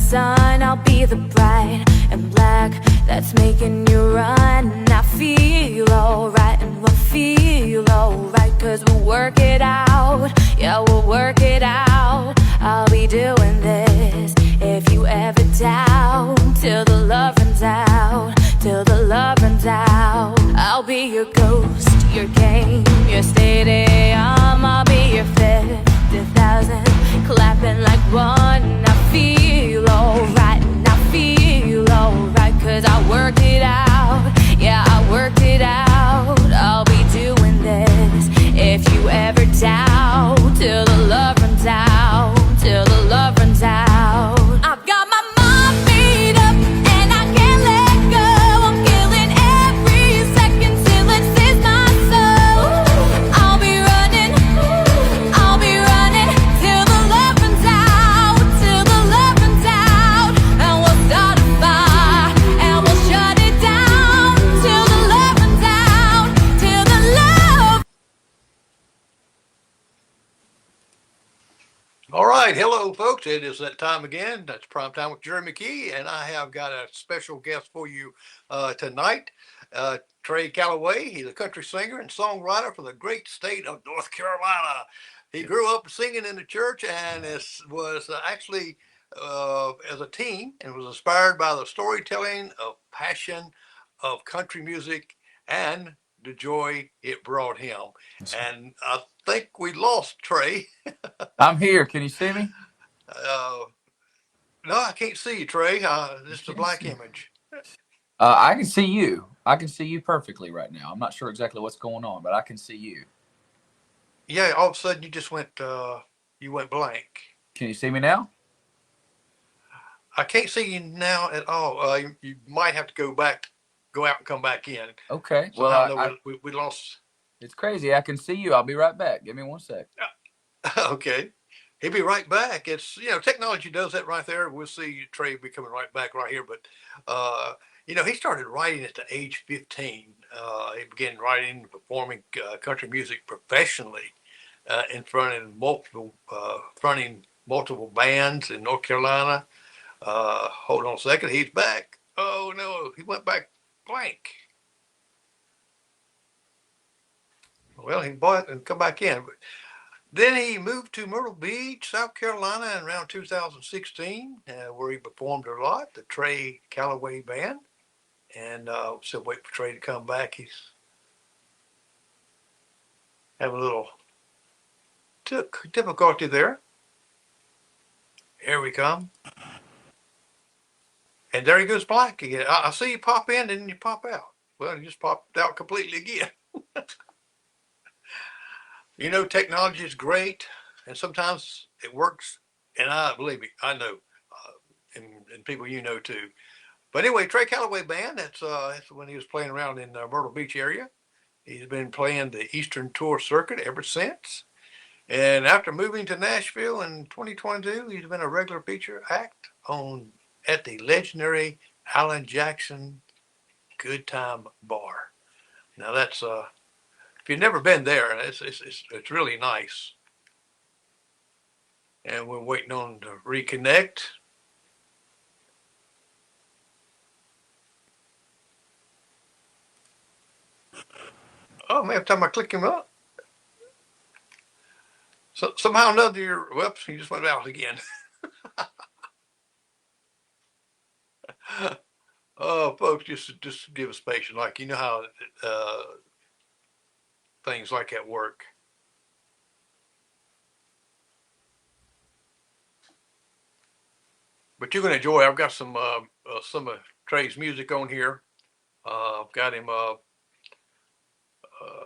sun, I'll be the bride and black that's making you run. I feel alright and we'll feel alright, 'cause we'll work it out. Yeah, we'll work it out. I'll be doing this if you ever doubt, till the love runs out, till the love runs out. I'll be your ghost, your game, your stadium. I'll be your 50,000, clapping like one. I feel alright and I feel alright, 'cause I worked it out. Yeah, I worked it out. I'll be doing this if you ever doubt, till the love runs out, till the love runs out. I've got my mind made up and I can't let go. I'm killing every second till it saves my soul. I'll be running till the love runs out, till the love runs out. And we'll start a fire and we'll shut it down, till the love runs out, till the love. All right, hello folks. It is that time again. That's Prime Time with Jerry McKee, and I have got a special guest for you tonight. Trey Calloway. He's a country singer and songwriter for the great state of North Carolina. He grew up singing in the church and was actually as a teen, and was inspired by the storytelling of passion of country music and the joy it brought him. And I think we lost Trey. I'm here. Can you see me? Uh, no, I can't see you, Trey. It's a Can't black see. image. I can see you. I can see you perfectly right now. I'm not sure exactly what's going on, but I can see you. Yeah, all of a sudden you just went you went blank. Can you see me now? I can't see you now at all. You might have to go out and come back in. Okay. So Well, I know we lost. it's crazy. I can see you. I'll be right back. Give me 1 sec. Okay, he'll be right back. It's technology does that right there. We'll see Trey be coming right back right here. But he started writing at the age 15. He began writing and performing country music professionally in front of fronting multiple bands in North Carolina. Hold on a second. He's back. Oh no, he went back blank. Well, he bought and come back in. But then he moved to Myrtle Beach, South Carolina, in around 2016, where he performed a lot. The Trey Calloway Band, and still wait for Trey to come back. He's having a little difficulty there. Here we come. And there he goes black again. I see you pop in and then you pop out. Well, you just popped out completely again. Technology is great, and sometimes it works. And believe me, I know, and people too. But anyway, Trey Calloway Band. That's when he was playing around in the Myrtle Beach area. He's been playing the Eastern Tour circuit ever since. And after moving to Nashville in 2022, he's been a regular feature act at the legendary Alan Jackson Good Time Bar. Now that's if you've never been there, it's really nice. And we're waiting on to reconnect. Oh man, every time I click him up, so somehow or another, whoops, he just went out again. Oh, folks, just give us patience. Like how things like that work. But you're gonna enjoy. I've got some of Trey's music on here. I've got him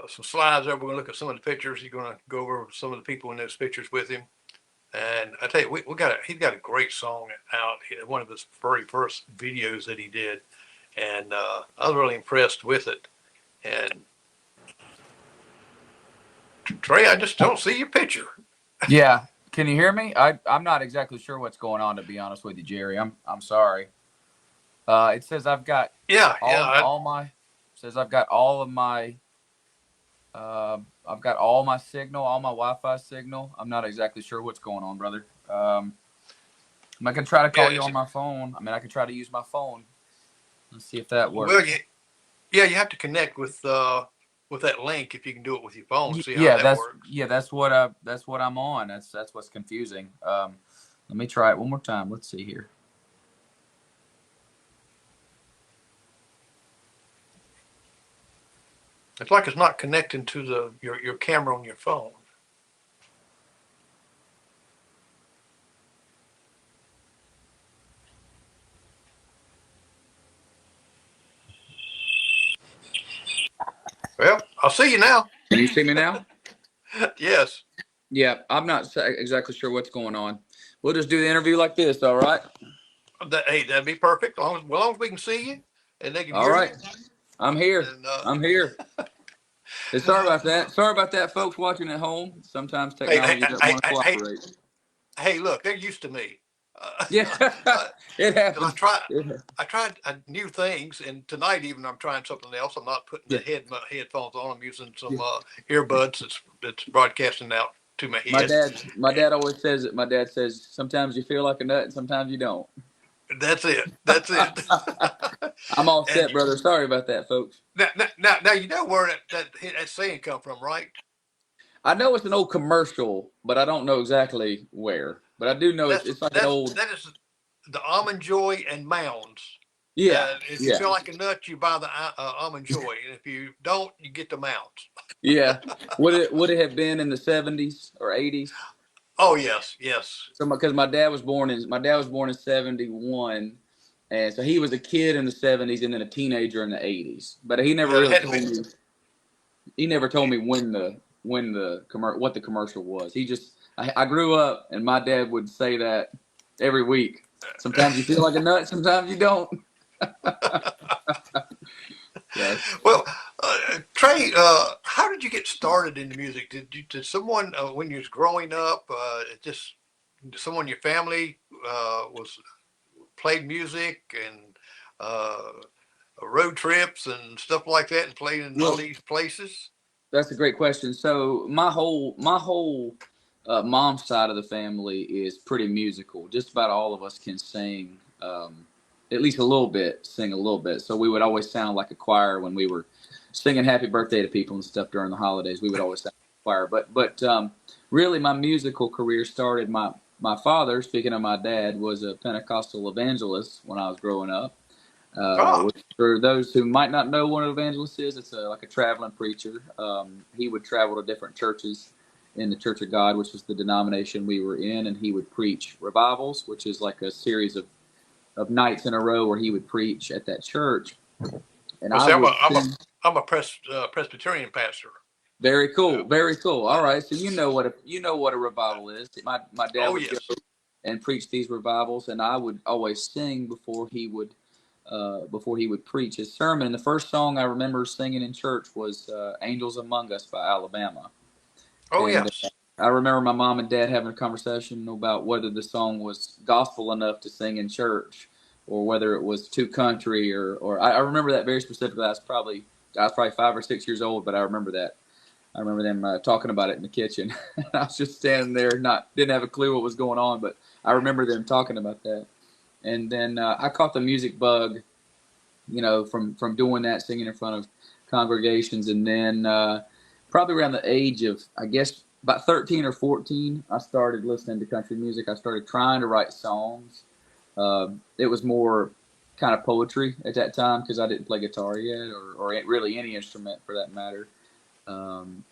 some slides there. We're gonna look at some of the pictures. He's gonna go over some of the people in those pictures with him. And I tell you, he's got a great song out. One of his very first videos that he did, and I was really impressed with it. And Trey, I just don't see your picture. Yeah. Can you hear me? I'm not exactly sure what's going on, to be honest with you, Jerry. I'm sorry. It says I've got I've got all of my I've got all my signal, all my Wi-Fi signal. I'm not exactly sure what's going on, brother. I can try to call Yeah, you on my phone. I mean, I can try to use my phone. Let's see if that works. well, yeah, you have to connect with that link if you can do it with your phone. See how Yeah, that works. that's what I'm on. That's what's confusing. Let me try it one more time. Let's see here. It's like it's not connecting to your camera on your phone. Well, I'll see you now. Can you see me now? Yes. Yeah, I'm not exactly sure what's going on. We'll just do the interview like this, all right? Hey, that'd be perfect. As long as we can see you and they can All hear right. you. I'm here. And I'm here. Hey, sorry about that. Sorry about that, folks watching at home. Sometimes hey, hey, technology doesn't hey, want to hey, hey, cooperate. hey, look, they're used to me. Yeah, Uh, it 'Cause happens. I tried new things, and tonight even I'm trying something else. I'm not putting Yeah, the headphones on. I'm using some yeah. earbuds that's broadcasting out to my My head. dad, my dad always says it. My dad says sometimes you feel like a nut and sometimes you don't. That's it. That's it. I'm all And set, brother. Sorry about that, folks. now you know where that saying come from, right? I know it's an old commercial, but I don't know exactly where. But I do know That's it's like an that's old. that is the almond joy and mounds. Yeah, If you yeah, feel like a nut, you buy the almond joy, and if you don't, you get the mounds. yeah. Would it have been in the 70s or 80s? Oh yes, yes. So because my dad was born in 71, and so he was a kid in the 70s and then a teenager in the 80s. But he never Yeah, it really had to told be. me. He never told me what the commercial was. I grew up and my dad would say that every week. Sometimes you feel like a nut, sometimes you don't. So, Well, Trey, how did you get started in the music? Did someone when you was growing up, just someone in your family was played music and uh, road trips and stuff like that, and played in all well, these places? that's a great question. So my whole mom's side of the family is pretty musical. Just about all of us can sing, at least a little bit, sing a little bit. So we would always sound like a choir when we were singing "Happy Birthday" to people and stuff during the holidays. We would always sound like a choir. But really, my musical career started. My father, speaking of my dad, was a Pentecostal evangelist when I was growing up. Ah, Which for those who might not know what an evangelist is, it's like a traveling preacher. He would travel to different churches in the Church of God, which is the denomination we were in, and he would preach revivals, which is like a series of nights in a row where he would preach at that church. And well, I see, would sing. I'm a Presbyterian pastor. Very Uh, cool, very cool. All uh, right, so you know what a revival is. My dad oh would go yes. and preach these revivals, and I would always sing before he would preach his sermon. And the first song I remember singing in church was "Angels Among Us" by Alabama. Oh And yes. I remember my mom and dad having a conversation about whether the song was gospel enough to sing in church, or whether it was too country, or I remember that very specifically. I was probably 5 or 6 years old, but I remember that. I remember them talking about it in the kitchen. I was just standing there, not didn't have a clue what was going on, but I remember them talking about that. And then I caught the music bug, from doing that, singing in front of congregations, and then probably around the age of, I guess, about 13 or 14, I started listening to country music. I started trying to write songs. It was more kind of poetry at that time because I didn't play guitar yet, or really any instrument for that matter.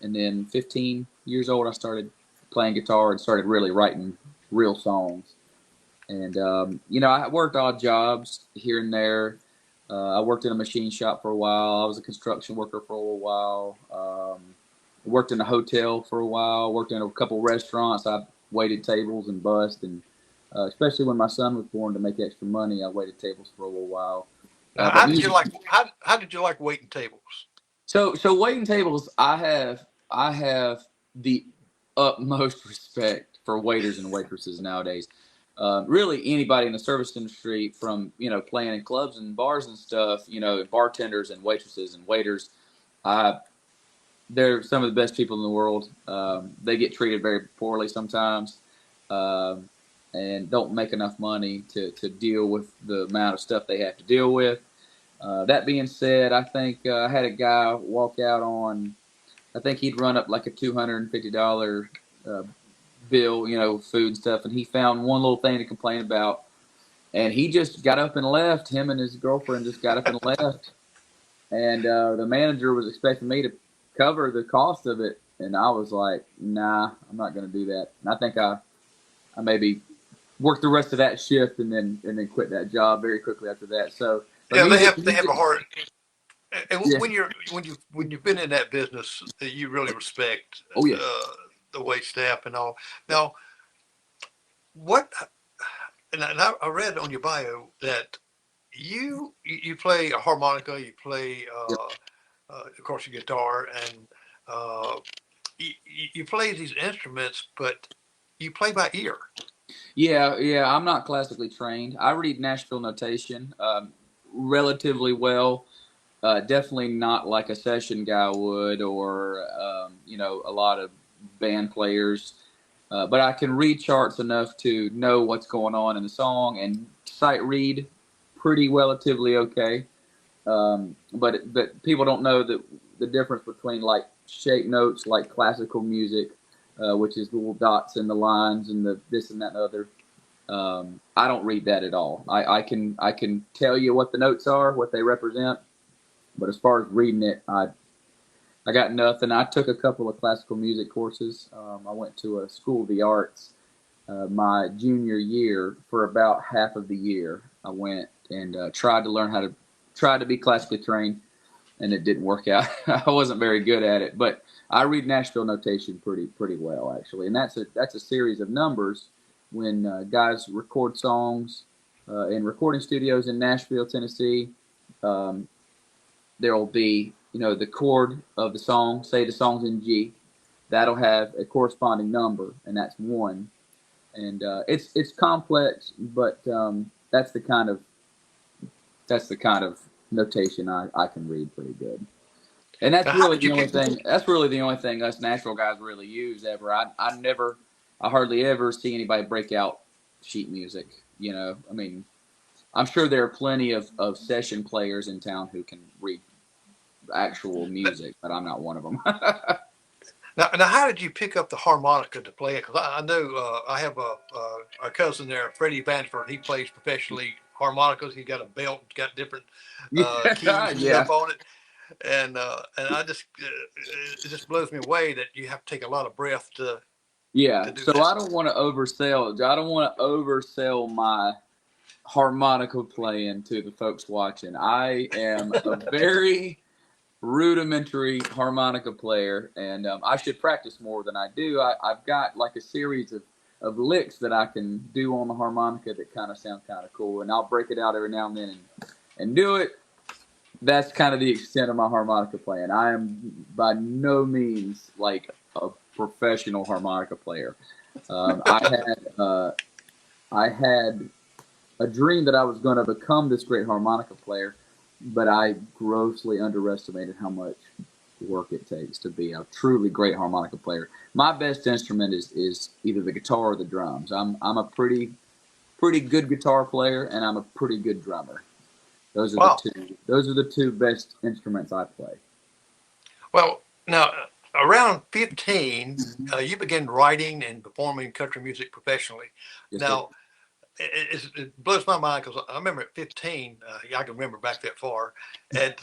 And then 15 years old, I started playing guitar and started really writing real songs. And I worked odd jobs here and there. I worked in a machine shop for a while. I was a construction worker for a little while. Worked in a hotel for a while. Worked in a couple restaurants. I waited tables and bussed, and especially when my son was born, to make extra money, I waited tables for a little while. Now, But music. how did you like waiting tables? So waiting tables, I have the utmost respect for waiters and waitresses nowadays. Really, anybody in the service industry, from playing in clubs and bars and stuff, bartenders and waitresses and waiters, uh, they're some of the best people in the world. They get treated very poorly sometimes. Um, and don't make enough money to deal with the amount of stuff they have to deal with. That being said, I think I had a guy walk out on, I think he'd run up like a $250 uh, bill, food and stuff, and he found one little thing to complain about, and he just got up and left. Him and his girlfriend just got up and left, and the manager was expecting me to cover the cost of it, and I was like, nah, I'm not going to do that. And I think I maybe worked the rest of that shift and then quit that job very quickly after that. So, but Yeah, music, they have a hard. And yeah. when you've been in that business, you really respect Oh yeah. the wait staff and all. Now, what? And I read on your bio that you play a harmonica, you play of course your guitar, and uh, you play these instruments, but you play by ear. Yeah. I'm not classically trained. I read Nashville notation relatively well. Definitely not like a session guy would, or a lot of band players. But I can read charts enough to know what's going on in the song and sight read pretty relatively okay. But people don't know the difference between like shape notes, like classical music, which is the little dots and the lines and the this and that and other. I don't read that at all. I can tell you what the notes are, what they represent, but as far as reading it, I got nothing. I took a couple of classical music courses. I went to a school of the arts my junior year for about half of the year. I went and tried to be classically trained, and it didn't work out. I wasn't very good at it, but I read Nashville notation pretty well actually, and that's a series of numbers. When guys record songs in recording studios in Nashville, Tennessee, um, there will be the chord of the song. Say the song's in G, that'll have a corresponding number, and that's one. And it's complex, but that's the kind of notation I can read pretty good. And that's Now, how really did the you only get? thing. That's really the only thing us Nashville guys really use ever. I hardly ever see anybody break out sheet music. I mean, I'm sure there are plenty of session players in town who can read actual music, but I'm not one of them. Now, how did you pick up the harmonica to play it? Because I know I have a cousin there, Freddie Banford. He plays professionally harmonicas. He got a belt, got different keys Yeah, and yeah, stuff on it, and I just it just blows me away that you have to take a lot of breath to yeah. do So that. I don't want to oversell. I don't want to oversell my harmonica playing to the folks watching. I am a very rudimentary harmonica player, and I should practice more than I do. I've got like a series of licks that I can do on the harmonica that kind of sound kind of cool, and I'll break it out every now and then and do it. That's kind of the extent of my harmonica playing. I am by no means like a professional harmonica player. Um, I had uh, I had a dream that I was going to become this great harmonica player, but I grossly underestimated how much work it takes to be a truly great harmonica player. My best instrument is either the guitar or the drums. I'm a pretty good guitar player, and I'm a pretty good drummer. Those are the Wow. two. Those are the two best instruments I play. Well, now around 15, you began writing and performing country music professionally. Yes, sir. Now, it blows my mind because I remember at 15, I can remember back that far, and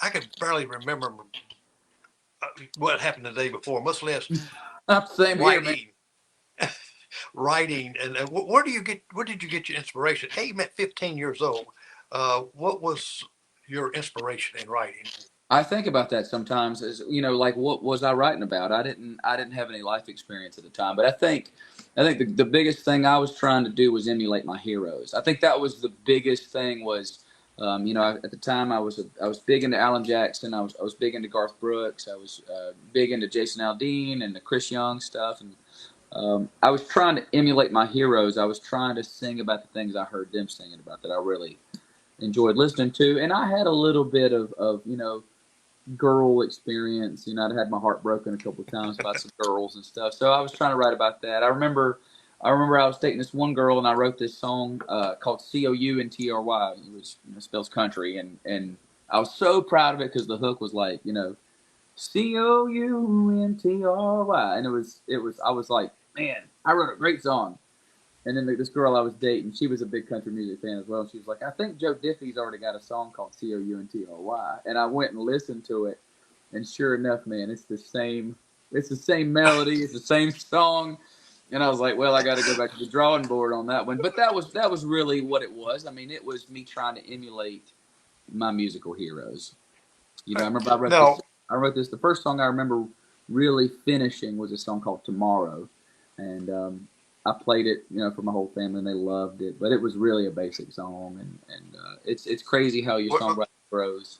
I can barely remember what happened the day before, much less Same here, man. writing, writing. And where did you get your inspiration? Hey, you met 15 years old. What was your inspiration in writing? I think about that sometimes. As like what was I writing about? I didn't have any life experience at the time, but I think the biggest thing I was trying to do was emulate my heroes. I think that was the biggest thing. Was at the time I was big into Alan Jackson. I was big into Garth Brooks. I was big into Jason Aldean and the Chris Young stuff, and I was trying to emulate my heroes. I was trying to sing about the things I heard them singing about that I really enjoyed listening to, and I had a little bit of girl experience. I'd had my heart broken a couple of times by some girls and stuff. So I was trying to write about that. I remember I remember I was dating this one girl, and I wrote this song called Country, which spells country, and I was so proud of it because the hook was like, Country, and I was like, man, I wrote a great song. And then this girl I was dating, she was a big country music fan as well. And she was like, I think Joe Diffie's already got a song called Country. And I went and listened to it, and sure enough, man, it's the same melody, it's the same song. And I was like, well, I got to go back to the drawing board on that one. But that was really what it was. I mean, it was me trying to emulate my musical heroes. I remember I wrote this. The first song I remember really finishing was a song called Tomorrow, and I played it, for my whole family, and they loved it. But it was really a basic song, and it's crazy how your songwriting grows,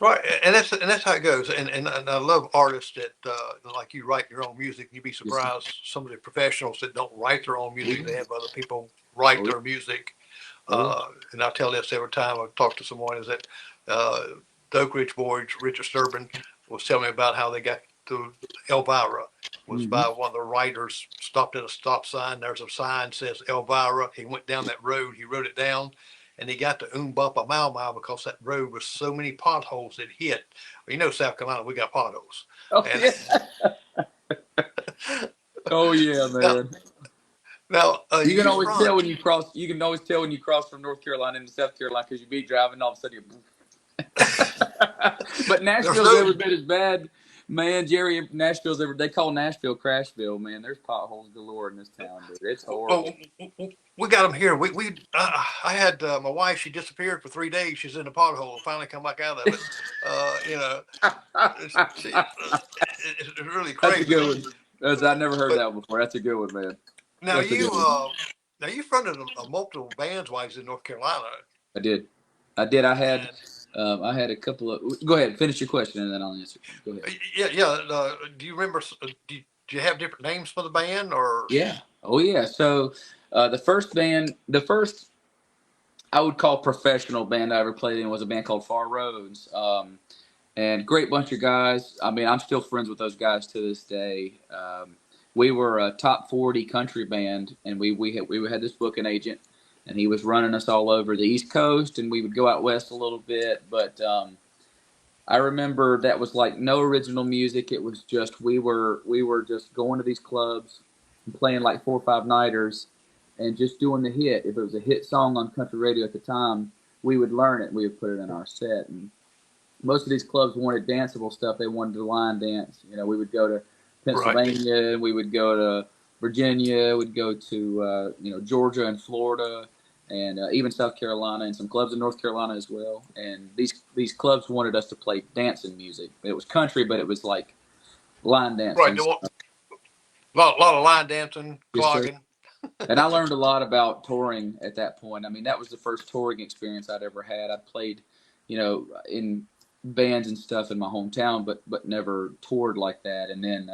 Right, and that's how it goes. And I love artists that like you write your own music. You'd be surprised some of the professionals that don't write their own music. They have other people write their music. And I tell this every time I talk to someone is that the Oak Ridge Boys, Richard Sturban, was telling me about how they got to Elvira. Was by one of the writers, stopped at a stop sign. There's a sign that says Elvira. He went down that road. He wrote it down. And he got to Bumpa Mau because that road was so many potholes it hit. Well, South Carolina, we got potholes. Oh, yeah. Oh, yeah, man. Now you can always tell when you cross. You can always tell when you cross from North Carolina into South Carolina because you be driving, and all of a sudden But Nashville's every bit as bad. Man, Jerry, they call Nashville Crashville, man. There's potholes galore in this town, dude. It's horrible. We got them here. I had my wife. She disappeared for 3 days. She's in a pothole. Finally come back out of it. It's really crazy. That's a good one. I never heard that before. That's a good one, man. Now you fronted multiple bands while you was in North Carolina. I did. I had a couple of. Go ahead, finish your question, and then I'll answer. Go ahead. Yeah. Do you remember? Do you have different names for the band, or? Yeah. Oh, yeah. So the first I would call professional band I ever played in was a band called Far Roads, and great bunch of guys. I mean, I'm still friends with those guys to this day. We were a top 40 country band, and we had this booking agent. And he was running us all over the East Coast, and we would go out west a little bit. But I remember that was like no original music. It was just we were just going to these clubs and playing like 4 or 5 nighters and just doing the hit. If it was a hit song on country radio at the time, we would learn it and we would put it in our set. And most of these clubs wanted danceable stuff. They wanted to line dance. We would go to Pennsylvania, and we would go to Virginia, we'd go to Georgia and Florida, and even South Carolina, and some clubs in North Carolina as well. And these clubs wanted us to play dancing music. It was country, but it was like line dancing. Right, a lot of line dancing, clogging. And I learned a lot about touring at that point. I mean, that was the first touring experience I'd ever had. I played, in bands and stuff in my hometown, but never toured like that. And then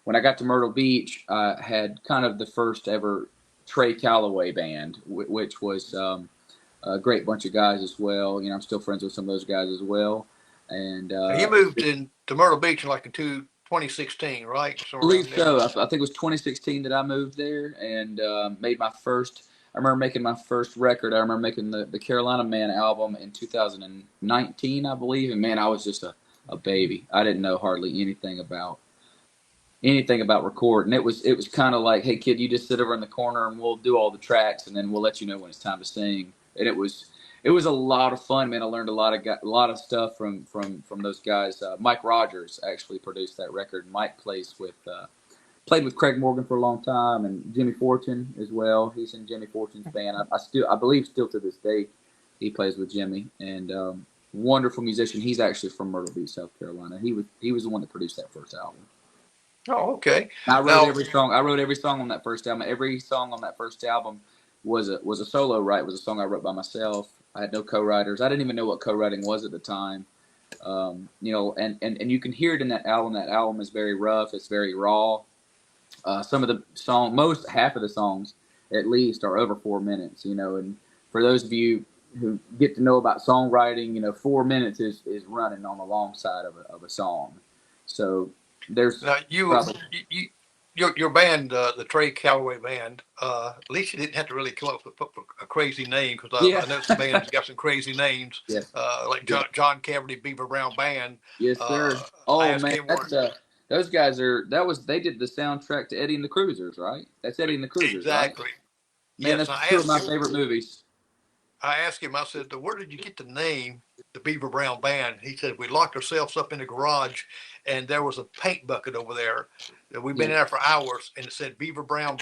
when I got to Myrtle Beach, I had kind of the first ever Trey Calloway band, which was a great bunch of guys as well. I'm still friends with some of those guys as well. And you moved to Myrtle Beach in 2016, right? I believe so. I think it was 2016 that I moved there and made my first. I remember making my first record. I remember making the Carolina Man album in 2019, I believe. And man, I was just a baby. I didn't know hardly anything about recording. It was kind of like, hey kid, you just sit over in the corner and we'll do all the tracks and then we'll let you know when it's time to sing. And it was a lot of fun, man. I learned a lot of stuff from those guys. Mike Rogers actually produced that record. Mike played with Craig Morgan for a long time, and Jimmy Fortune as well. He's in Jimmy Fortune's band. I believe still to this day he plays with Jimmy, and wonderful musician. He's actually from Myrtle Beach, South Carolina. He was the one that produced that first album. Oh, okay. I wrote every song. I wrote every song on that first album. Every song on that first album was a solo write. Was a song I wrote by myself. I had no co-writers. I didn't even know what co-writing was at the time. And you can hear it in that album. That album is very rough. It's very raw. Some of the half of the songs, at least, are over 4 minutes. And for those of you who get to know about songwriting, 4 minutes is running on the long side of a song. So there's now you your band, the Trey Calloway band, at least you didn't have to really come up with a crazy name, because Yeah. I know some bands got some crazy names, Yes. like Yeah. John Cavity Beaver Brown Band. Yes, Uh, sir. I Oh asked man, him one that's those guys are they did the soundtrack to Eddie and the Cruisers, right? That's Eddie and the Cruisers, right? exactly. Man, Yes, that's and two of my favorite movies. I asked him. I said, "Where did you get the name, the Beaver Brown Band?" He said, "We locked ourselves up in the garage, and there was a paint bucket over there. We've been Yeah. in there for hours, and it said Beaver Brown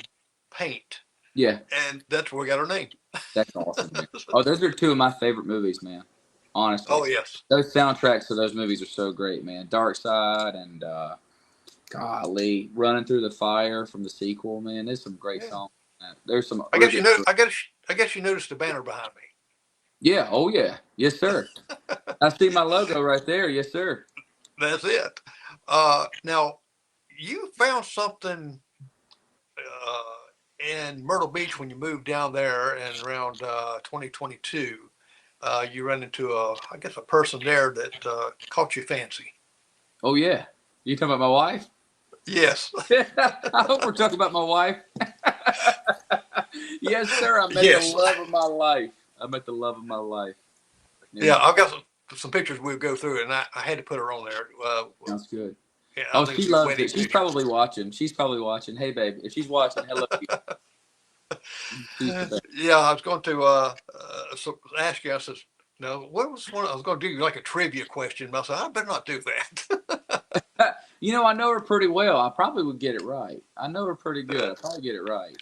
Paint, Yeah, and that's where we got our name." that's awesome, man. Oh, those are two of my favorite movies, man. Honestly. Oh yes, Those soundtracks to those movies are so great, man. Dark Side and golly, Running Through the Fire from the sequel, man. There's some great yeah. songs. Man. There's some I guess really you know. I guess you noticed the banner behind me. Yeah, oh yeah. Yes, sir. I see my logo right there. Yes, sir. That's it. Now, you found something in Myrtle Beach when you moved down there in around 2022. You run into I guess, a person there that caught your fancy. Oh yeah. You talking about my wife? Yes, I hope we're talking about my wife. Yes, sir. I met the yes, love of my life. I met the love of my life. yeah. Yeah, I've got some pictures we'll go through, and I had to put her on there. sounds good. Yeah, I Oh, think she it's a loves it. wedding She's picture. probably watching. She's probably watching. Hey, babe, if she's watching, hello. She's the best. Yeah, I was going to ask you. I said, "No, what was one?" I was going to do like a trivia question, but I said, "I better not do that." You know, I know her pretty well. I probably would get it right. I know her pretty good. I probably get it right.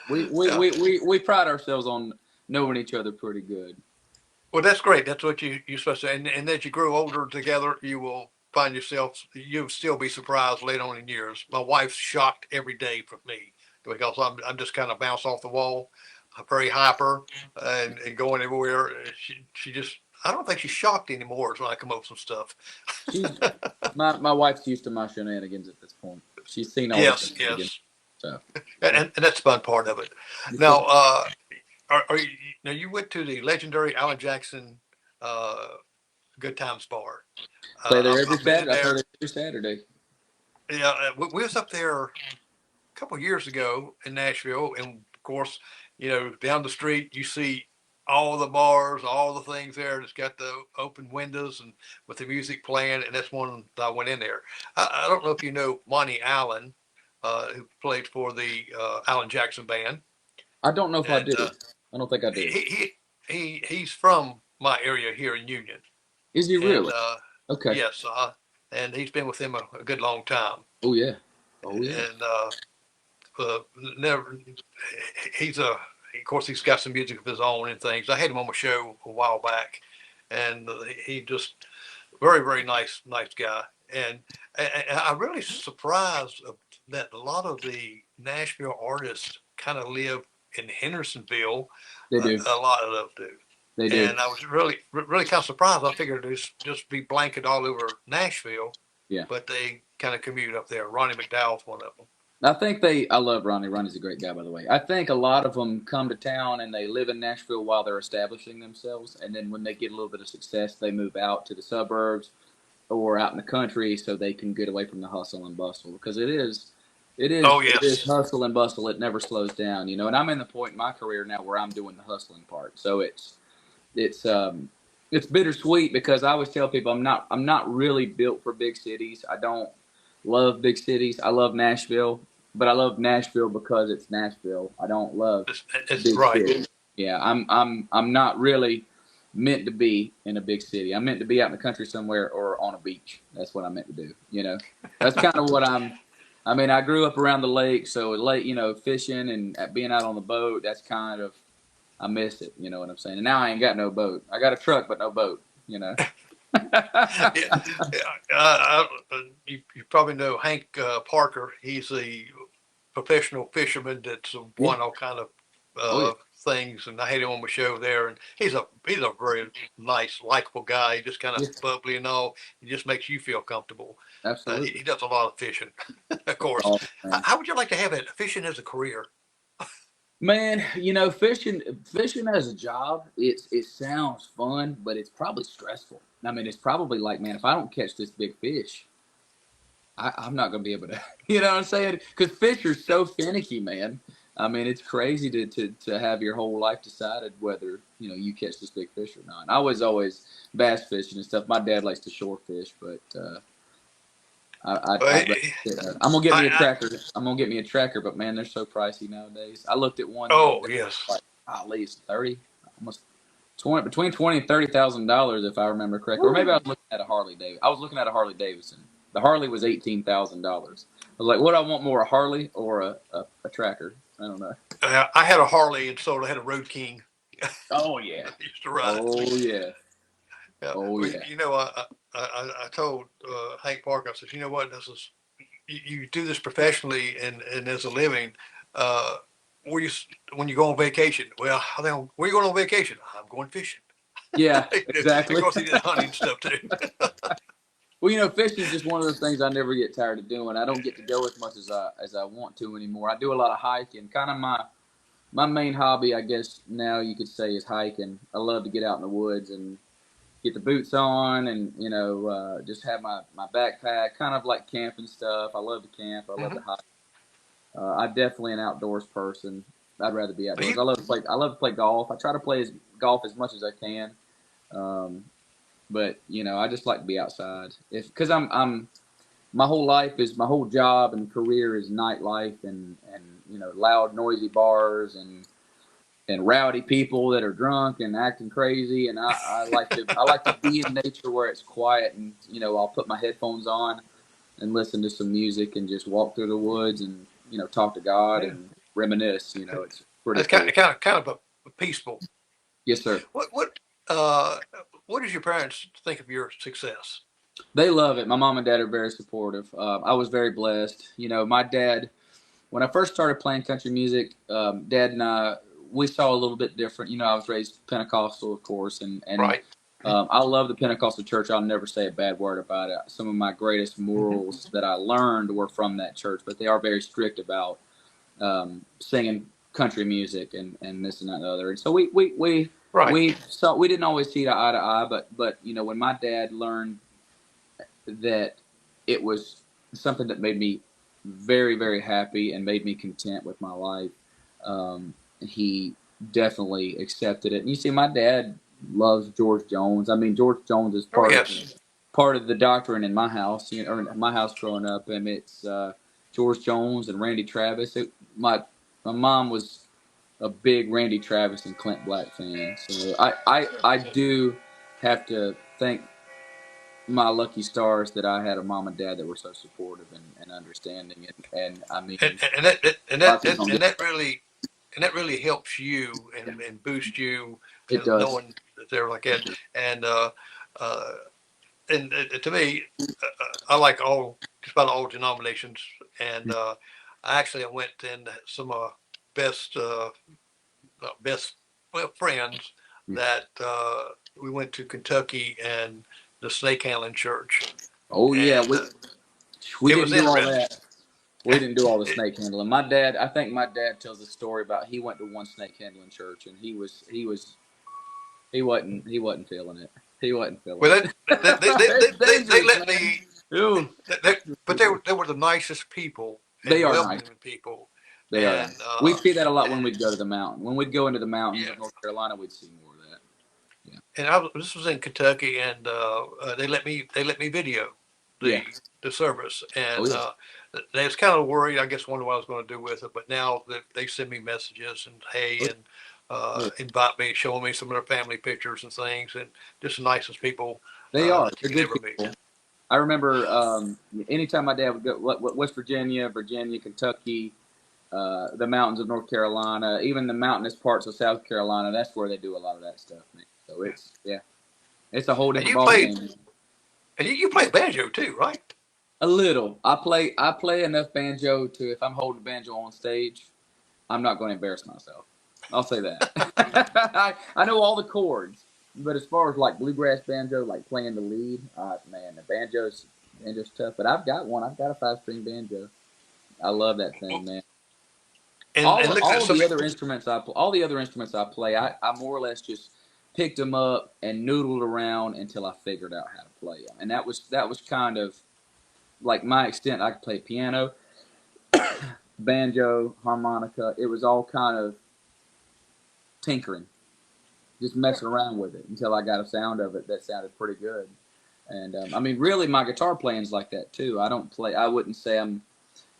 We we, Yeah. we, we we pride ourselves on knowing each other pretty good. Well, that's great. That's what you're supposed to. And as you grow older together, you will find yourself. You'll still be surprised later on in years. My wife's shocked every day from me because I'm just kind of bounce off the wall. I'm very hyper and going everywhere. She just. I don't think she's shocked anymore when I come up with some stuff. She's my wife's used to my shenanigans at this point. She's seen all the Yes, shenanigans. yes, So and that's the fun part of it. yes, sir. Now, are you now you went to the legendary Alan Jackson uh, Good Times Bar. Play there every I've been in Saturday. I play there. there every Saturday. Yeah, we was up there a couple of years ago in Nashville, and of course, down the street you see all the bars, all the things there. That's got the open windows and with the music playing, and that's one that I went in there. I don't know if you know Monty Allen, who played for the Alan Jackson Band, I don't know if I and do. I don't think I do. he's from my area here in Union, Is he and really? Okay. yes, and he's been with him a good long time, Oh yeah. Oh yeah. and never. He's a. Of course, he's got some music of his own and things. I had him on my show a while back, and he just very very nice guy. And I'm really surprised that a lot of the Nashville artists kind of live in Hendersonville. They do. A lot of them do. They do. And I was really kind of surprised. I figured it would just be blanket all over Nashville, Yeah. but they kind of commute up there. Ronnie McDowell's one of them. I think I love Ronnie. Ronnie's a great guy, by the way. I think a lot of them come to town and they live in Nashville while they're establishing themselves. And then when they get a little bit of success, they move out to the suburbs or out in the country so they can get away from the hustle and bustle. Because Oh it is yes, hustle and bustle. It never slows down, And I'm in the point in my career now where I'm doing the hustling part. So it's bittersweet because I always tell people I'm not really built for big cities. I don't love big cities. I love Nashville, but I love Nashville because it's Nashville. I don't love it's big right. cities. Yeah, I'm not really meant to be in a big city. I'm meant to be out in the country somewhere or on a beach. That's what I'm meant to do. That's kind of what I mean, I grew up around the lake, so fishing and being out on the boat. That's kind of I miss it. You know what I'm saying? And now I ain't got no boat. I got a truck, but no boat. Yeah, yeah. You probably know Hank Parker. He's a professional fisherman that's Yeah. won all kind of Oh yeah. things, and I had him on my show there. And he's a very nice, likable guy. He just kind of Yeah. bubbly and all. He just makes you feel comfortable. He Absolutely. does a lot of fishing, of course. Oh, man. How would you like to have it? Fishing as a career? Man, fishing as a job, it sounds fun, but it's probably stressful. I mean, it's probably like, man, if I don't catch this big fish, I'm not going to be able to, you know what I'm saying? Because fish are so finicky, man. I mean, it's crazy to have your whole life decided whether, you catch this big fish or not. I was always bass fishing and stuff. My dad likes to shore fish, but But I'm going to get me a I, tracker. I'm going to get me a tracker, but man, they're so pricey nowadays. I looked at one the other oh day, yes, like, at least 30, almost 20, between 20 and $30,000 if I remember correctly. Or maybe I was looking at a Harley Davidson. I was looking at a Harley Davidson. The Harley was $18,000. I was like, what do I want more, a Harley or a tracker? I don't know. I had a Harley, and so I had a Road King. Oh yeah. I used to ride. Oh yeah. Yeah. Oh Well, yeah. I told Hank Parker, I said, you know what, this is you do this professionally and as a living. Where you when you go on vacation? Well, where you going on vacation? I'm going fishing. Yeah, Of exactly. course, he did hunting stuff too. Well, fishing is just one of those things I never get tired of doing. I don't get to go as much as I want to anymore. I do a lot of hiking. Kind of my main hobby, I guess now you could say, is hiking. I love to get out in the woods and get the boots on and, just have my backpack, kind of like camping stuff. I love to camp. I love to Hmm. hike. I'm definitely an outdoors person. I'd rather be outdoors. You, I love to play golf. I try to play golf as much as I can. But I just like to be outside. Because my whole life is my whole job and career is nightlife and loud, noisy bars and rowdy people that are drunk and acting crazy. And I like to be in nature where it's quiet and I'll put my headphones on and listen to some music and just walk through the woods and talk to God yeah, and reminisce. It's pretty that's cool. kind of a peaceful. Yes, sir. Uh, what does your parents think of your success? They love it. My mom and dad are very supportive. I was very blessed. My dad, when I first started playing country music, Dad and I, we saw a little bit different. I was raised Pentecostal, of course, and Right. I love the Pentecostal church. I'll never say a bad word about it. Some of my greatest morals that I learned were from that church, but they are very strict about singing country music and this and that and the other. And so Right. we didn't always see eye to eye, but when my dad learned that it was something that made me very, very happy and made me content with my life. He definitely accepted it. And you see, my dad loves George Jones. I mean, George Jones is Oh part yes. part of the doctrine in my house, or in my house growing up. And it's George Jones and Randy Travis. My mom was a big Randy Travis and Clint Black fan. So I do have to thank my lucky stars that I had a mom and dad that were so supportive and understanding, and I and, mean, and that and a lot that of people don't and get that really helps you it. and boost you, It does. knowing that they're like that. And uh, to me, I like just about all denominations. And I went in some best best friends that we went to Kentucky and the snake handling church, Oh yeah, and we it was didn't do all interesting. that. We didn't do all the snake handling. I think my dad tells a story about he went to one snake handling church and he wasn't feeling it. He wasn't feeling Well, it. they, It's they dangerous, let man. me, Ew. but they were the nicest people They and are nice. welcoming people. They are And nice. We see that a lot when we'd go to the mountain. When we'd go into the mountains yeah, of North Carolina, we'd see more of that. Yeah. and this was in Kentucky, and they let me video Yeah. the service, Oh and yeah. they was kind of worried. I guess wondering what I was going to do with it, but now they send me messages and hey, Oh, and yeah. invite me, showing me some of their family pictures and things, and just the nicest people They are. that you They're can good ever meet. people. I remember anytime my dad would go West Virginia, Kentucky, the mountains of North Carolina, even the mountainous parts of South Carolina. That's where they do a lot of that stuff, man. So it's a whole And different you ball played, game. and you play banjo too, right? A little. I play enough banjo to if I'm holding a banjo on stage, I'm not going to embarrass myself. I'll say that. I know all the chords, but as far as like bluegrass banjo, like playing the lead, man, the banjo's tough. But I've got one. I've got a 5-string banjo. I love that thing, man. And all looking at all some, the other instruments all the other instruments I play, I more or less just picked them up and noodled around until I figured out how to play them, and that was kind of like my extent. I could play piano, banjo, harmonica. It was all kind of tinkering, just messing around with it until I got a sound of it that sounded pretty good. And I mean, really, my guitar playing's like that too. I wouldn't say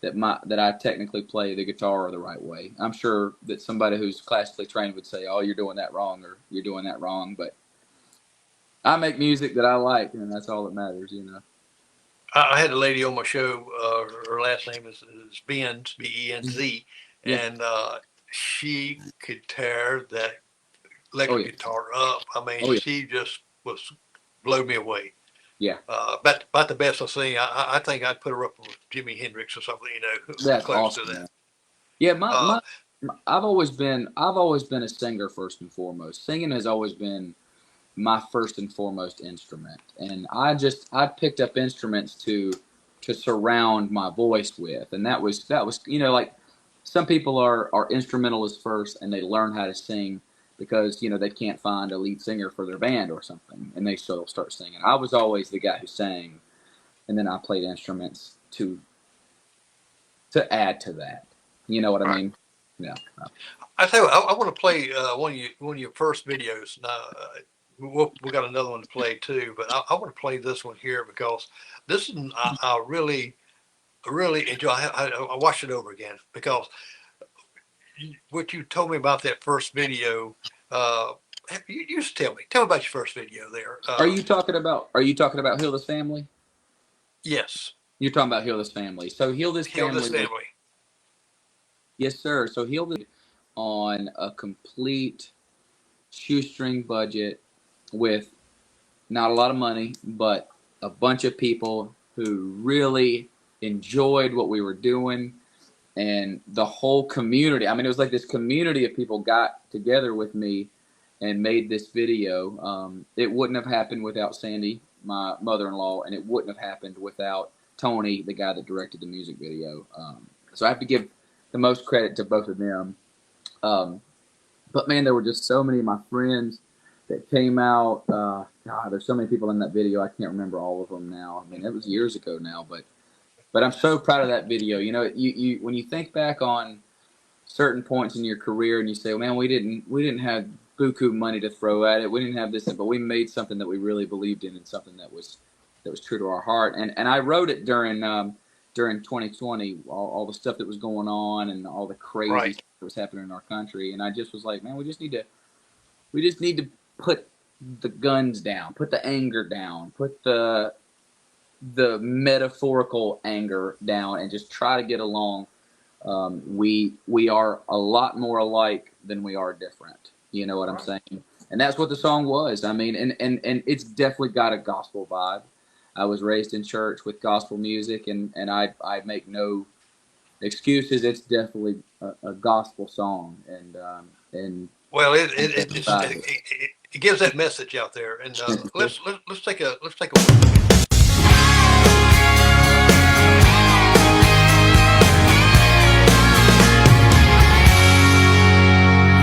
that I technically play the guitar the right way. I'm sure that somebody who's classically trained would say, "Oh, you're doing that wrong," or "You're doing that wrong." But I make music that I like, and that's all that matters, you know. I had a lady on my show. Her last name is Benz, Benz, Yeah. and she could tear that Oh electric yeah. guitar up. I mean, Oh yeah. she just blew me away. Yeah. About the best I've seen. I think I'd put her up with Jimi Hendrix or something, you know, That's close to awesome, that. man. Yeah, Uh, I've always been a singer first and foremost. Singing has always been my first and foremost instrument, and I picked up instruments to surround my voice with, and that was you know, like some people are instrumentalists first and they learn how to sing because, you know, they can't find a lead singer for their band or something, and they still start singing. I was always the guy who sang, and then I played instruments to add to that. You know what I mean? Yeah. I tell you, I want to play one of your first videos. Now, we got another one to play too, but I want to play this one here because this is I really enjoy. I watched it over again because what you told me about that first video. You just tell me about your first video there. Are you talking about Heal This Family? Yes, You're talking about Heal This Family. So Heal This Heal Family. This Family. Yes, sir. So Heal This on a complete shoestring budget with not a lot of money, but a bunch of people who really enjoyed what we were doing, and the whole community. I mean, it was like this community of people got together with me and made this video. It wouldn't have happened without Sandy, my mother-in-law, and it wouldn't have happened without Tony, the guy that directed the music video. So I have to give the most credit to both of them. But man, there were just so many of my friends that came out. God, there's so many people in that video. I can't remember all of them now. I mean, it was years ago now, but I'm so proud of that video. You know, you when you think back on certain points in your career and you say, well, man, we didn't have buku money to throw at it. We didn't have this, but we made something that we really believed in and something that was true to our heart. And I wrote it during 2020, all the stuff that was going on and all the crazy Right. stuff that was happening in our country. And I just was like, man, we just need to put the guns down, put the anger down, put the metaphorical anger down, and just try to get along. We are a lot more alike than we are different. You know what I'm saying? And that's what the song was. I mean, and it's definitely got a gospel vibe. I was raised in church with gospel music, and I make no excuses. It's definitely a gospel song, and Well, it gives that message out there, and let's take a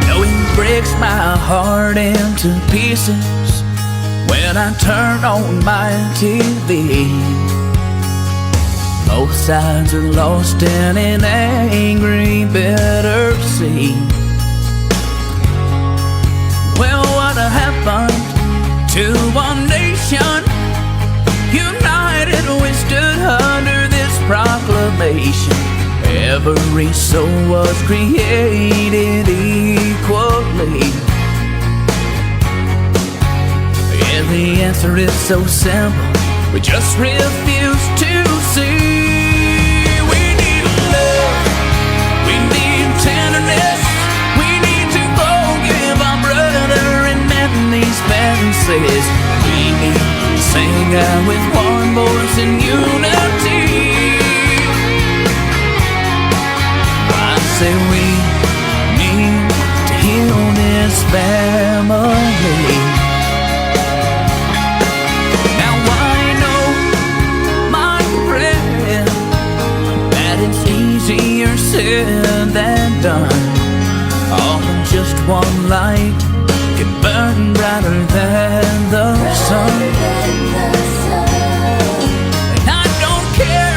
Knowing breaks my heart into pieces when I turn on my TV. Both sides are lost in an angry, bitter sea. Well, what happened to one nation? United we stood under this proclamation. Every soul was created equally. And the answer is so simple, we just refuse to see. We need love, we need tenderness, we need to forgive our brother and mend these fences. We need to sing out with one voice in unity. I say we need to heal this family. Now I know, my friend, that it's easier said than done. Often just one light can burn brighter than the sun. And I don't care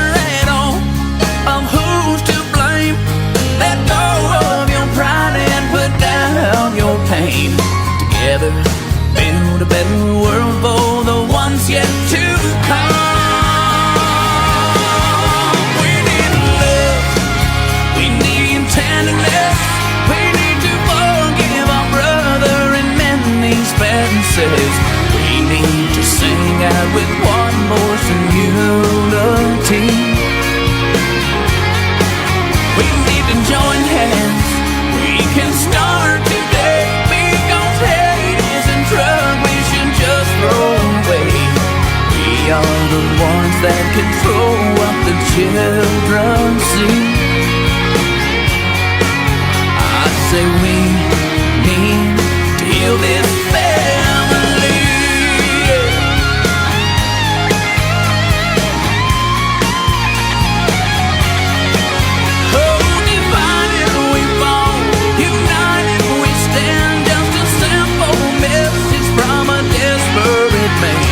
We need to join hands. We can start today, because hate isn't drug we should just throw away. We are the ones that control what the children see. I say we need to heal this family. Oh, divided we fall, united we stand. Just a simple message from a desperate man,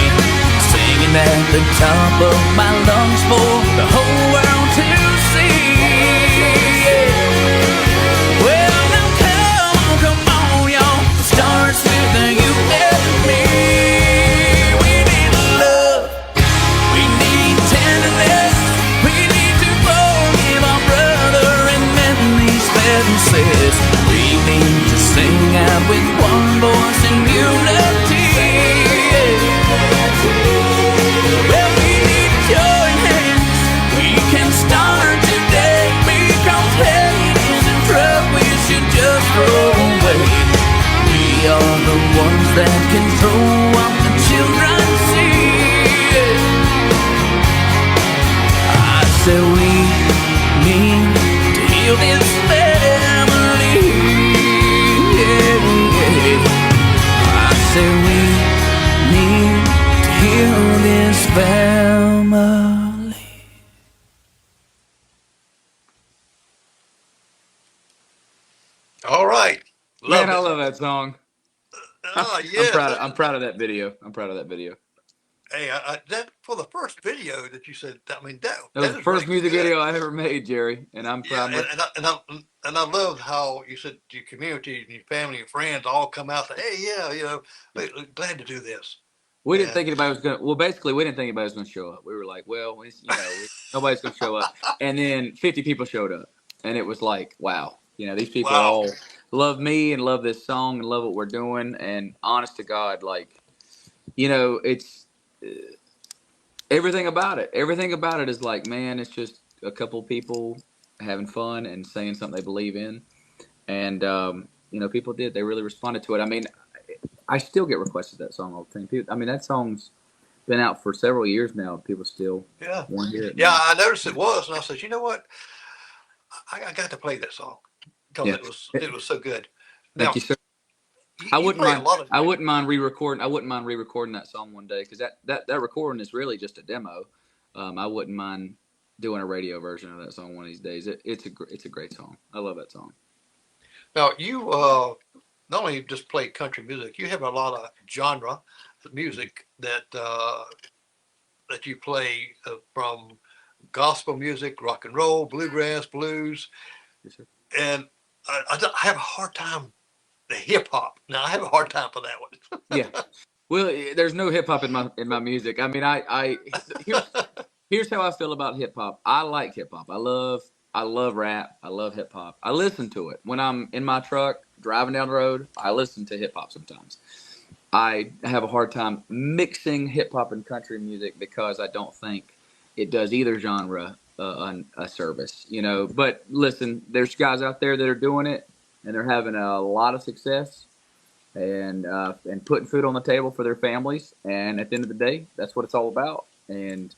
singing at the top of my lungs for the whole world to see. Well, now come on, y'all. It starts with you and me. We need love. We need tenderness. We need to forgive our brother and mend these fences. We need to sing out with one voice in unity. Well, we need to join hands. We can start today, because hate is a drug we should just throw away. We are the ones that control what the children see. I say we need to heal this family. I say we need to heal this family. All right. Man, Love I it. love that song. Oh, I'm yes. proud. I'm proud of that video. Hey, that for the first video that you said, I mean, That that was the is first really music good. video I ever made, Jerry, and I'm Yeah, proud. and I love how you said your community and your family and friends all come out and say, hey, yeah, glad to do this. We didn't And think anybody was gonna. Well, basically, we didn't think anybody was gonna show up. We were like, well, nobody's gonna show up, and then 50 people showed up, and it was like, wow, these people wow, all love me and love this song and love what we're doing. And honest to God, like, it's everything about it. Everything about it is like, man, it's just a couple people having fun and saying something they believe in, and people did. They really responded to it. I mean, I still get requested that song all the time. People, I mean, that song's been out for several years now. People still yeah, want to hear it yeah. now. I noticed it was, and I said, you know what, I got to play that song because Yeah. it was so good. Thank Now you, sir. you play a lot of. I wouldn't mind re-recording. I wouldn't mind re-recording that song one day, because that recording is really just a demo. I wouldn't mind doing a radio version of that song one of these days. It's a great song. I love that song. Now you not only just play country music, you have a lot of genre music that you play from gospel music, rock and roll, bluegrass, blues, Yes, sir. and I have a hard time the hip hop. Now I have a hard time for that one. Yeah. Well, there's no hip hop in my music. I mean, here's how I feel about hip hop. I like hip hop. I love rap. I love hip hop. I listen to it when I'm in my truck driving down the road. I listen to hip hop sometimes. I have a hard time mixing hip hop and country music, because I don't think it does either genre a service. But listen, there's guys out there that are doing it, and they're having a lot of success, and putting food on the table for their families. And at the end of the day, that's what it's all about. And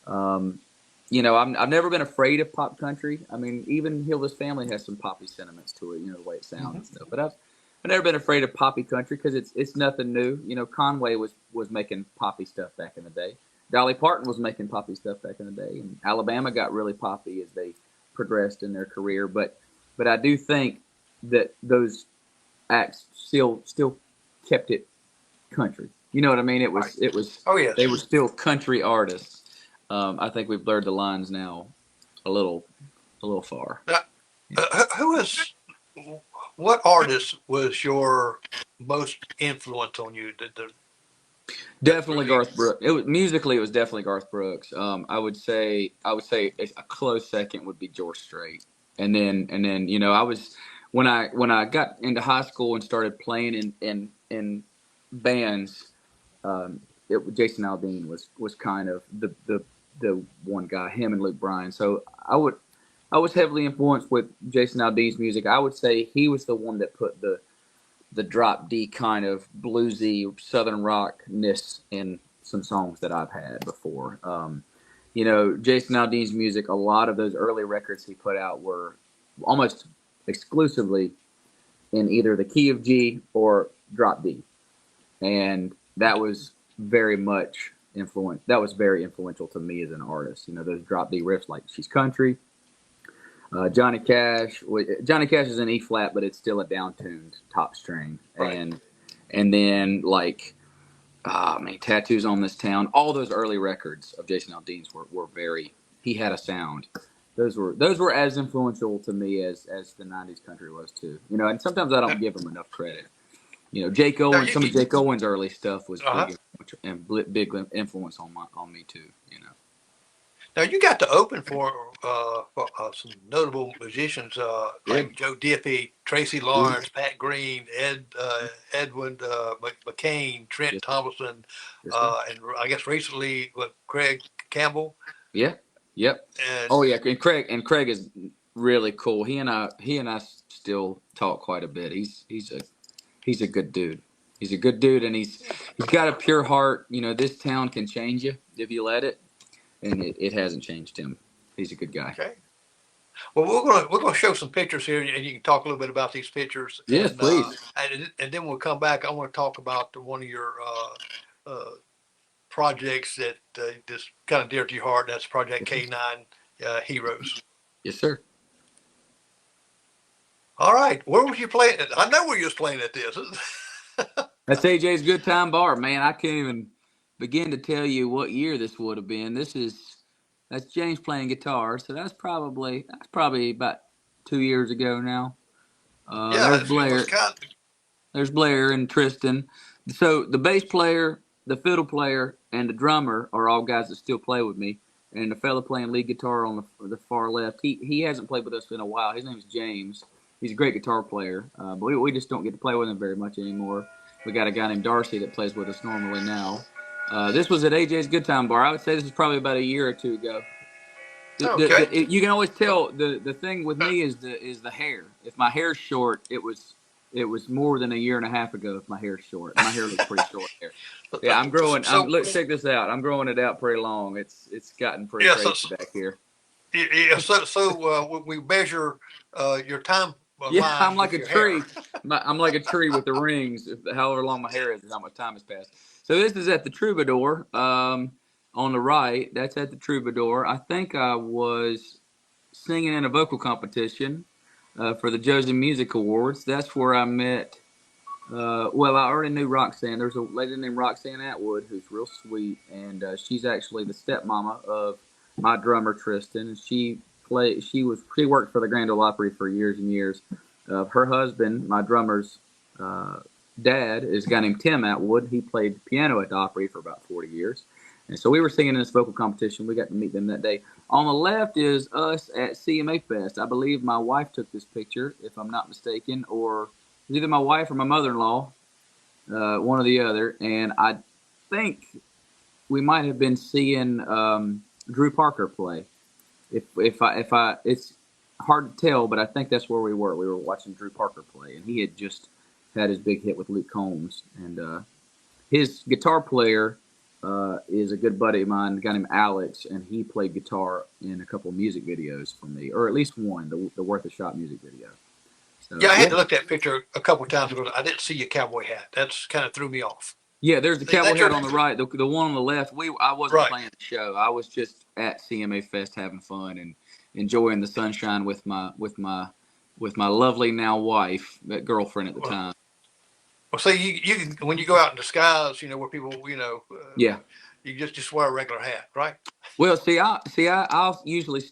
I've never been afraid of pop country. I mean, even Heal This Family has some poppy sentiments to it, the way it sounds and stuff. But I've never been afraid of poppy country, because it's nothing new. Conway was making poppy stuff back in the day. Dolly Parton was making poppy stuff back in the day, and Alabama got really poppy as they progressed in their career. But I do think that those acts still kept it country. You know what I mean? It was. Oh yes, They were still country artists. I think we've blurred the lines now a little far. who is what artist was your most influence on you? Definitely Really, Garth Brooks. Musically, it was definitely Garth Brooks. I would say a close second would be George Strait, and then I was when I got into high school and started playing in bands. Jason Aldean was kind of the one guy, him and Luke Bryan. So I would I was heavily influenced with Jason Aldean's music. I would say he was the one that put the drop D kind of bluesy southern rockness in some songs that I've had before. Jason Aldean's music, a lot of those early records he put out were almost exclusively in either the key of G or drop D, and that was very much That was very influential to me as an artist. Those drop D riffs like "She's Country." Johnny Cash. Johnny Cash is in E flat, but it's still a down-tuned top string. Right. And then Tattoos on This Town. All those early records of Jason Aldean's were very. He had a sound. Those were as influential to me as the '90s country was too. And sometimes I don't give him enough credit. Jake Owen. Some of Jake Owen's early stuff was big influence on me too. Now you got to open for some notable musicians like Joe Diffie, Tracy Lawrence, Pat Green, Edwin McCain, Trent Thomason, and I guess recently Craig Campbell. Yeah. Yep. And Craig is really cool. He and I still talk quite a bit. He's a good dude. He's a good dude, and he's got a pure heart. This town can change you if you let it. And it hasn't changed him. He's a good guy. Okay. Well, we're gonna show some pictures here, and you can talk a little bit about these pictures. Yes, please. And then we'll come back. I want to talk about one of your projects that is kind of dear to your heart. That's Project K9 Heroes. Yes, sir. All right. Where was you playing? I know where you was playing at this. That's AJ's Good Time Bar, man. I can't even begin to tell you what year this would have been. That's James playing guitar, so that's probably about 2 years ago now. There's Blair. There's Blair and Tristan. So the bass player, the fiddle player, and the drummer are all guys that still play with me. And the fella playing lead guitar on the far left, he hasn't played with us in a while. His name's James. He's a great guitar player, but we just don't get to play with him very much anymore. We got a guy named Darcy that plays with us normally now. This was at AJ's Good Time Bar. I would say this is probably about a year or two ago. You can always tell the thing with me is the hair. If my hair's short, it was more than a year and a half ago. If my hair's short, my hair looks pretty short here. Yeah, I'm growing. Look, check this out. I'm growing it out pretty long. It's gotten pretty crazy back here. Yeah. So we measure your time. Yeah, I'm like a tree. I'm like a tree with the rings. However long my hair is how much time has passed. So this is at the Troubadour on the right. That's at the Troubadour. I think I was singing in a vocal competition for the Josie Music Awards. That's where I met. I already knew Roxanne. There's a lady named Roxanne Atwood who's real sweet, and she's actually the stepmama of my drummer Tristan. And she worked for the Grand Ole Opry for years and years. Her husband, my drummer's dad, is a guy named Tim Atwood. He played piano at the Opry for about 40 years. And so we were singing in this vocal competition. We got to meet them that day. On the left is us at CMA Fest. I believe my wife took this picture, if I'm not mistaken, or either my wife or my mother-in-law, one or the other. And I think we might have been seeing Drew Parker play. If I, it's hard to tell, but I think that's where we were. We were watching Drew Parker play, and he had just had his big hit with Luke Combs. And his guitar player is a good buddy of mine, a guy named Alex, and he played guitar in a couple of music videos for me, or at least one, the Worth a Shot music video. So, I had to look at that picture a couple of times because I didn't see your cowboy hat. That's kind of threw me off. Yeah, there's the cowboy hat on the right. The one on the left, I wasn't playing the show. I was just at CMA Fest having fun and enjoying the sunshine with my lovely now wife, that girlfriend at the time. Well, see, you can, when you go out in disguise, where people, yeah, you just wear a regular hat, right? Well, I'll usually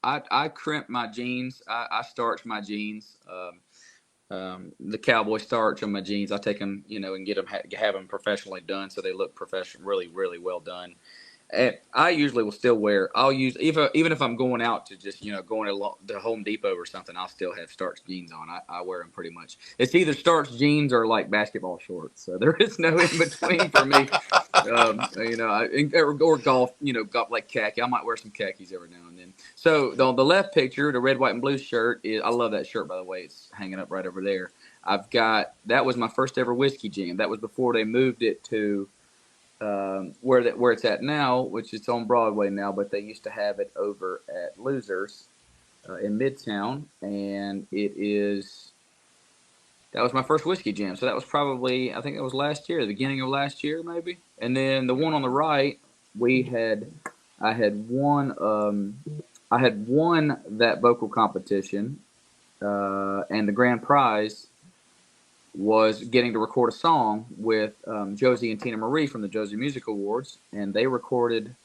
I crimp my jeans. I starch my jeans. The cowboy starch on my jeans. I take them, and get them, have them professionally done so they look professional, really, really well done. And I usually will still wear. I'll use even if I'm going out to just going to Home Depot or something. I'll still have starch jeans on. I wear them pretty much. It's either starch jeans or like basketball shorts. So there is no in between for me. Or golf. Golf like khaki. I might wear some khakis every now and then. So the left picture, the red, white, and blue shirt is. I love that shirt, by the way. It's hanging up right over there. That was my first ever whiskey jam. That was before they moved it to. Where it's at now, which is on Broadway now, but they used to have it over at Losers in Midtown, and that was my first whiskey jam. So that was probably, I think it was last year, the beginning of last year maybe. And then the one on the right, I had won that vocal competition, and the grand prize was getting to record a song with Josie and Tina Marie from the Josie Music Awards, and we recorded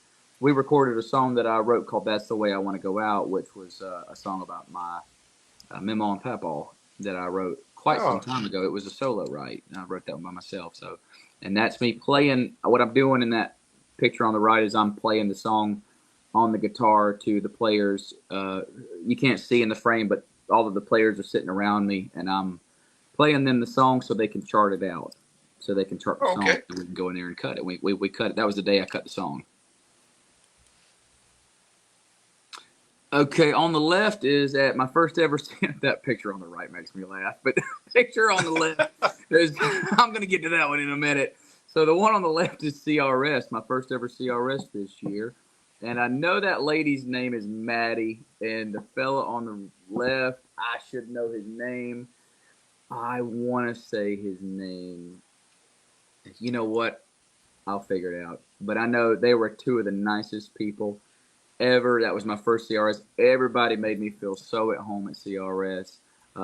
a song that I wrote called "That's the Way I Want to Go Out," which was a song about my Mama and Papa that I wrote quite some time ago. It was a solo write, and I wrote that one by myself. So, and that's me playing. What I'm doing in that picture on the right is I'm playing the song on the guitar to the players. You can't see in the frame, but all of the players are sitting around me, and I'm playing them the song so they can chart it out, so they can chart the song, and we can go in there and cut it. We cut it. That was the day I cut the song. Okay, on the left is at my first ever. That picture on the right makes me laugh, but the picture on the left is. I'm going to get to that one in a minute. So the one on the left is CRS, my first ever CRS this year, and I know that lady's name is Maddie, and the fella on the left, I should know his name. I want to say his name. You know what? I'll figure it out. But I know they were two of the nicest people ever. That was my first CRS. Everybody made me feel so at home at CRS.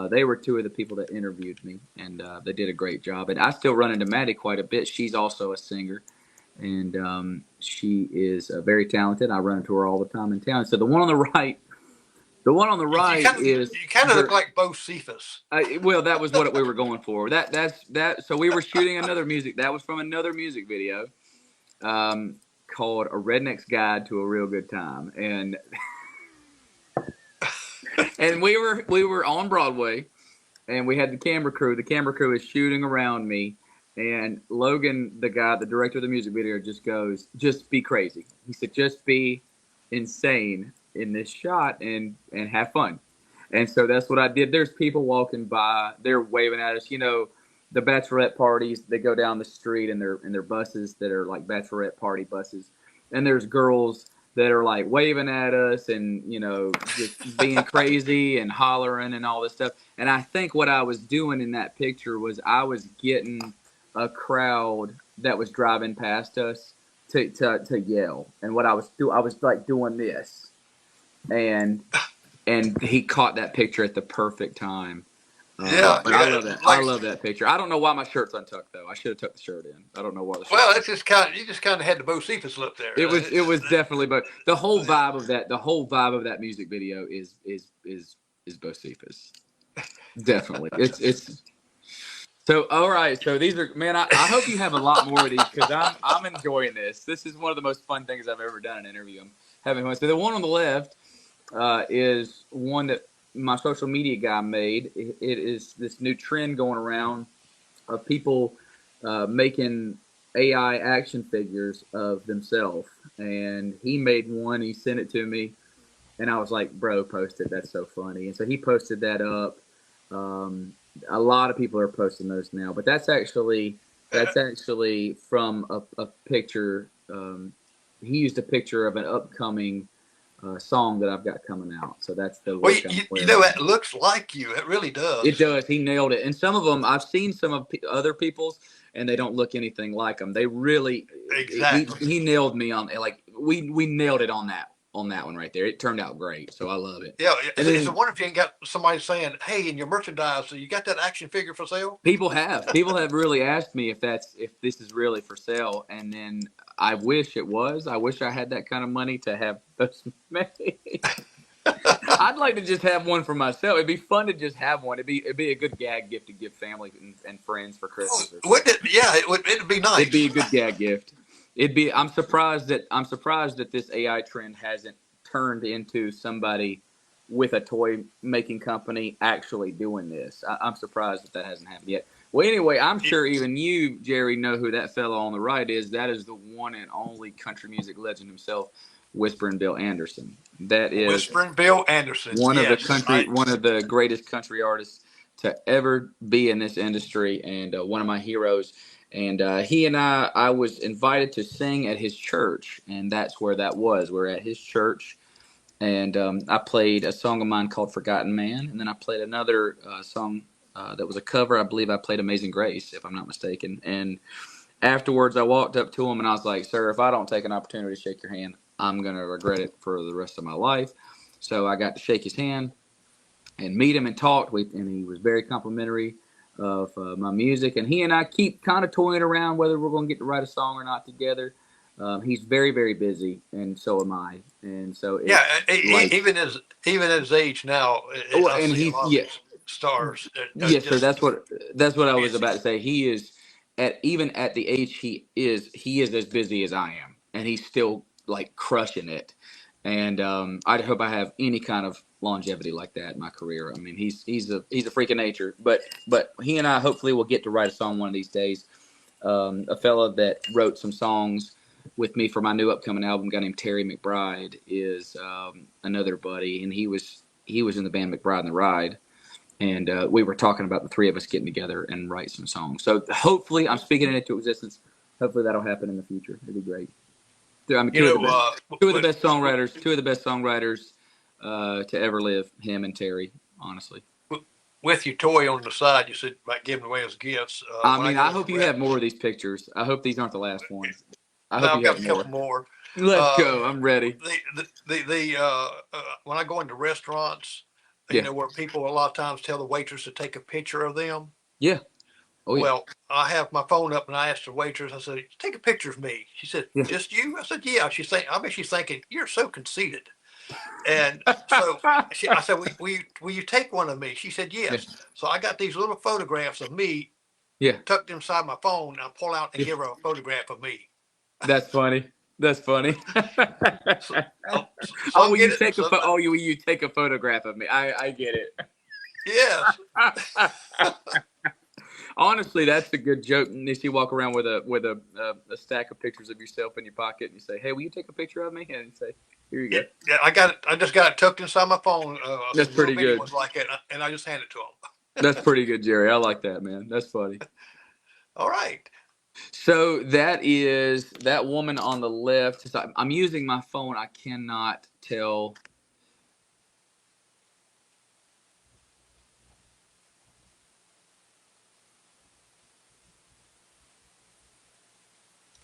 They were two of the people that interviewed me, and they did a great job. And I still run into Maddie quite a bit. She's also a singer, and she is very talented. I run into her all the time in town. So the one on the right. The one on the right is. You kind of look like Bo Cephas. Well, that was what we were going for. That. So we were shooting another music. That was from another music video, called "A Redneck's Guide to a Real Good Time," and we were on Broadway, and we had the camera crew. The camera crew is shooting around me, and Logan, the director of the music video, just goes, "Just be crazy." He said, "Just be insane in this shot and have fun." And so that's what I did. There's people walking by, they're waving at us. The bachelorette parties, they go down the street in their buses that are like bachelorette party buses, and there's girls that are like waving at us and just being crazy and hollering and all this stuff. And I think what I was doing in that picture was I was getting a crowd that was driving past us to yell. And what I was like doing this. And he caught that picture at the perfect time. But I love that. I love that picture. I don't know why my shirt's untucked though. I should have tucked the shirt in. I don't know why. Well, it's just you just kind of had the Bo Cephas look there. It was definitely, but the whole vibe of that music video is Bo Cephas. Definitely, it's. So all right, so these are I hope you have a lot more of these because I'm enjoying this. This is one of the most fun things I've ever done in an interview. I'm having fun. So the one on the left is one that my social media guy made. It is this new trend going around of people making AI action figures of themselves. And he made one. He sent it to me, and I was like, "Bro, post it. That's so funny." And so he posted that up. A lot of people are posting those now, but that's actually from a picture. He used a picture of an upcoming song that I've got coming out. So that's the look. It looks like you. It really does. It does. He nailed it. And some of them, I've seen some of other people's, and they don't look anything like him. They really exactly. He nailed me on like we nailed it on that one right there. It turned out great. So I love it. Yeah. It's a wonder if you ain't got somebody saying, "Hey, in your merchandise, so you got that action figure for sale?" People have really asked me if this is really for sale, and then I wish it was. I wish I had that kind of money to have those made. I'd like to just have one for myself. It'd be fun to just have one. It'd be a good gag gift to give family and friends for Christmas. Wouldn't it? Yeah, it'd be nice. It'd be a good gag gift. I'm surprised that this AI trend hasn't turned into somebody with a toy making company actually doing this. I'm surprised that hasn't happened yet. Well, anyway, I'm sure even you, Jerry, know who that fellow on the right is. That is the one and only country music legend himself, Whispering Bill Anderson. That is Whispering Bill Anderson. one of Yes, one of the greatest country artists to ever be in this industry, and one of my heroes. And he and I was invited to sing at his church, and that's where that was. We're at his church, and I played a song of mine called "Forgotten Man," and then I played another song that was a cover. I believe I played "Amazing Grace," if I'm not mistaken. And afterwards, I walked up to him and I was like, "Sir, if I don't take an opportunity to shake your hand, I'm gonna regret it for the rest of my life." So I got to shake his hand and meet him and talked with, and he was very complimentary of my music. And he and I keep kind of toying around whether we're going to get to write a song or not together. He's very, very busy, and so am I. And so yeah. like, Even his age now, I and see a he's lot of stars that yes, sir. just That's what I was busy. about to say. He is even at the age he is as busy as I am, and he's still like crushing it. And I hope I have any kind of longevity like that in my career. I mean, he's a freak of nature. But he and I hopefully will get to write a song one of these days. A fella that wrote some songs with me for my new upcoming album, a guy named Terry McBride, is another buddy, and he was in the band McBride and the Ride. And we were talking about the three of us getting together and write some songs. So hopefully, I'm speaking it into existence. Hopefully, that'll happen in the future. It'd be great. I mean, two of the best songwriters to ever live. Him and Terry, honestly. with your toy on the side, you said about giving away as gifts. I mean, I hope you have more of these pictures. I hope these aren't the last ones. I hope I've you got have a more. couple more. Let's go. I'm ready. When I go into restaurants, Yeah. where people a lot of times tell the waitress to take a picture of them. Yeah. Oh yeah. Well, I have my phone up and I asked the waitress, I said, take a picture of me. She said, Yeah. just you? I said, yeah. I bet she's thinking, you're so conceited. And so I said, will you take one of me? She said, yes. Yeah. So I got these little photographs of me Yeah. tucked inside my phone. And I pull out and give her a photograph of me. That's funny. That's funny. Will you take a photograph of me? I get it. Yes. Honestly, that's a good joke. If you walk around with a stack of pictures of yourself in your pocket and you say, "Hey, will you take a picture of me?" And you say, "Here you go." Yeah, I got it. I just got it tucked inside my phone. That's pretty good. Ones like it, and I just hand it to them. That's pretty good, Jerry. I like that, man. That's funny. All right. So that is that woman on the left. So I'm using my phone. I cannot tell.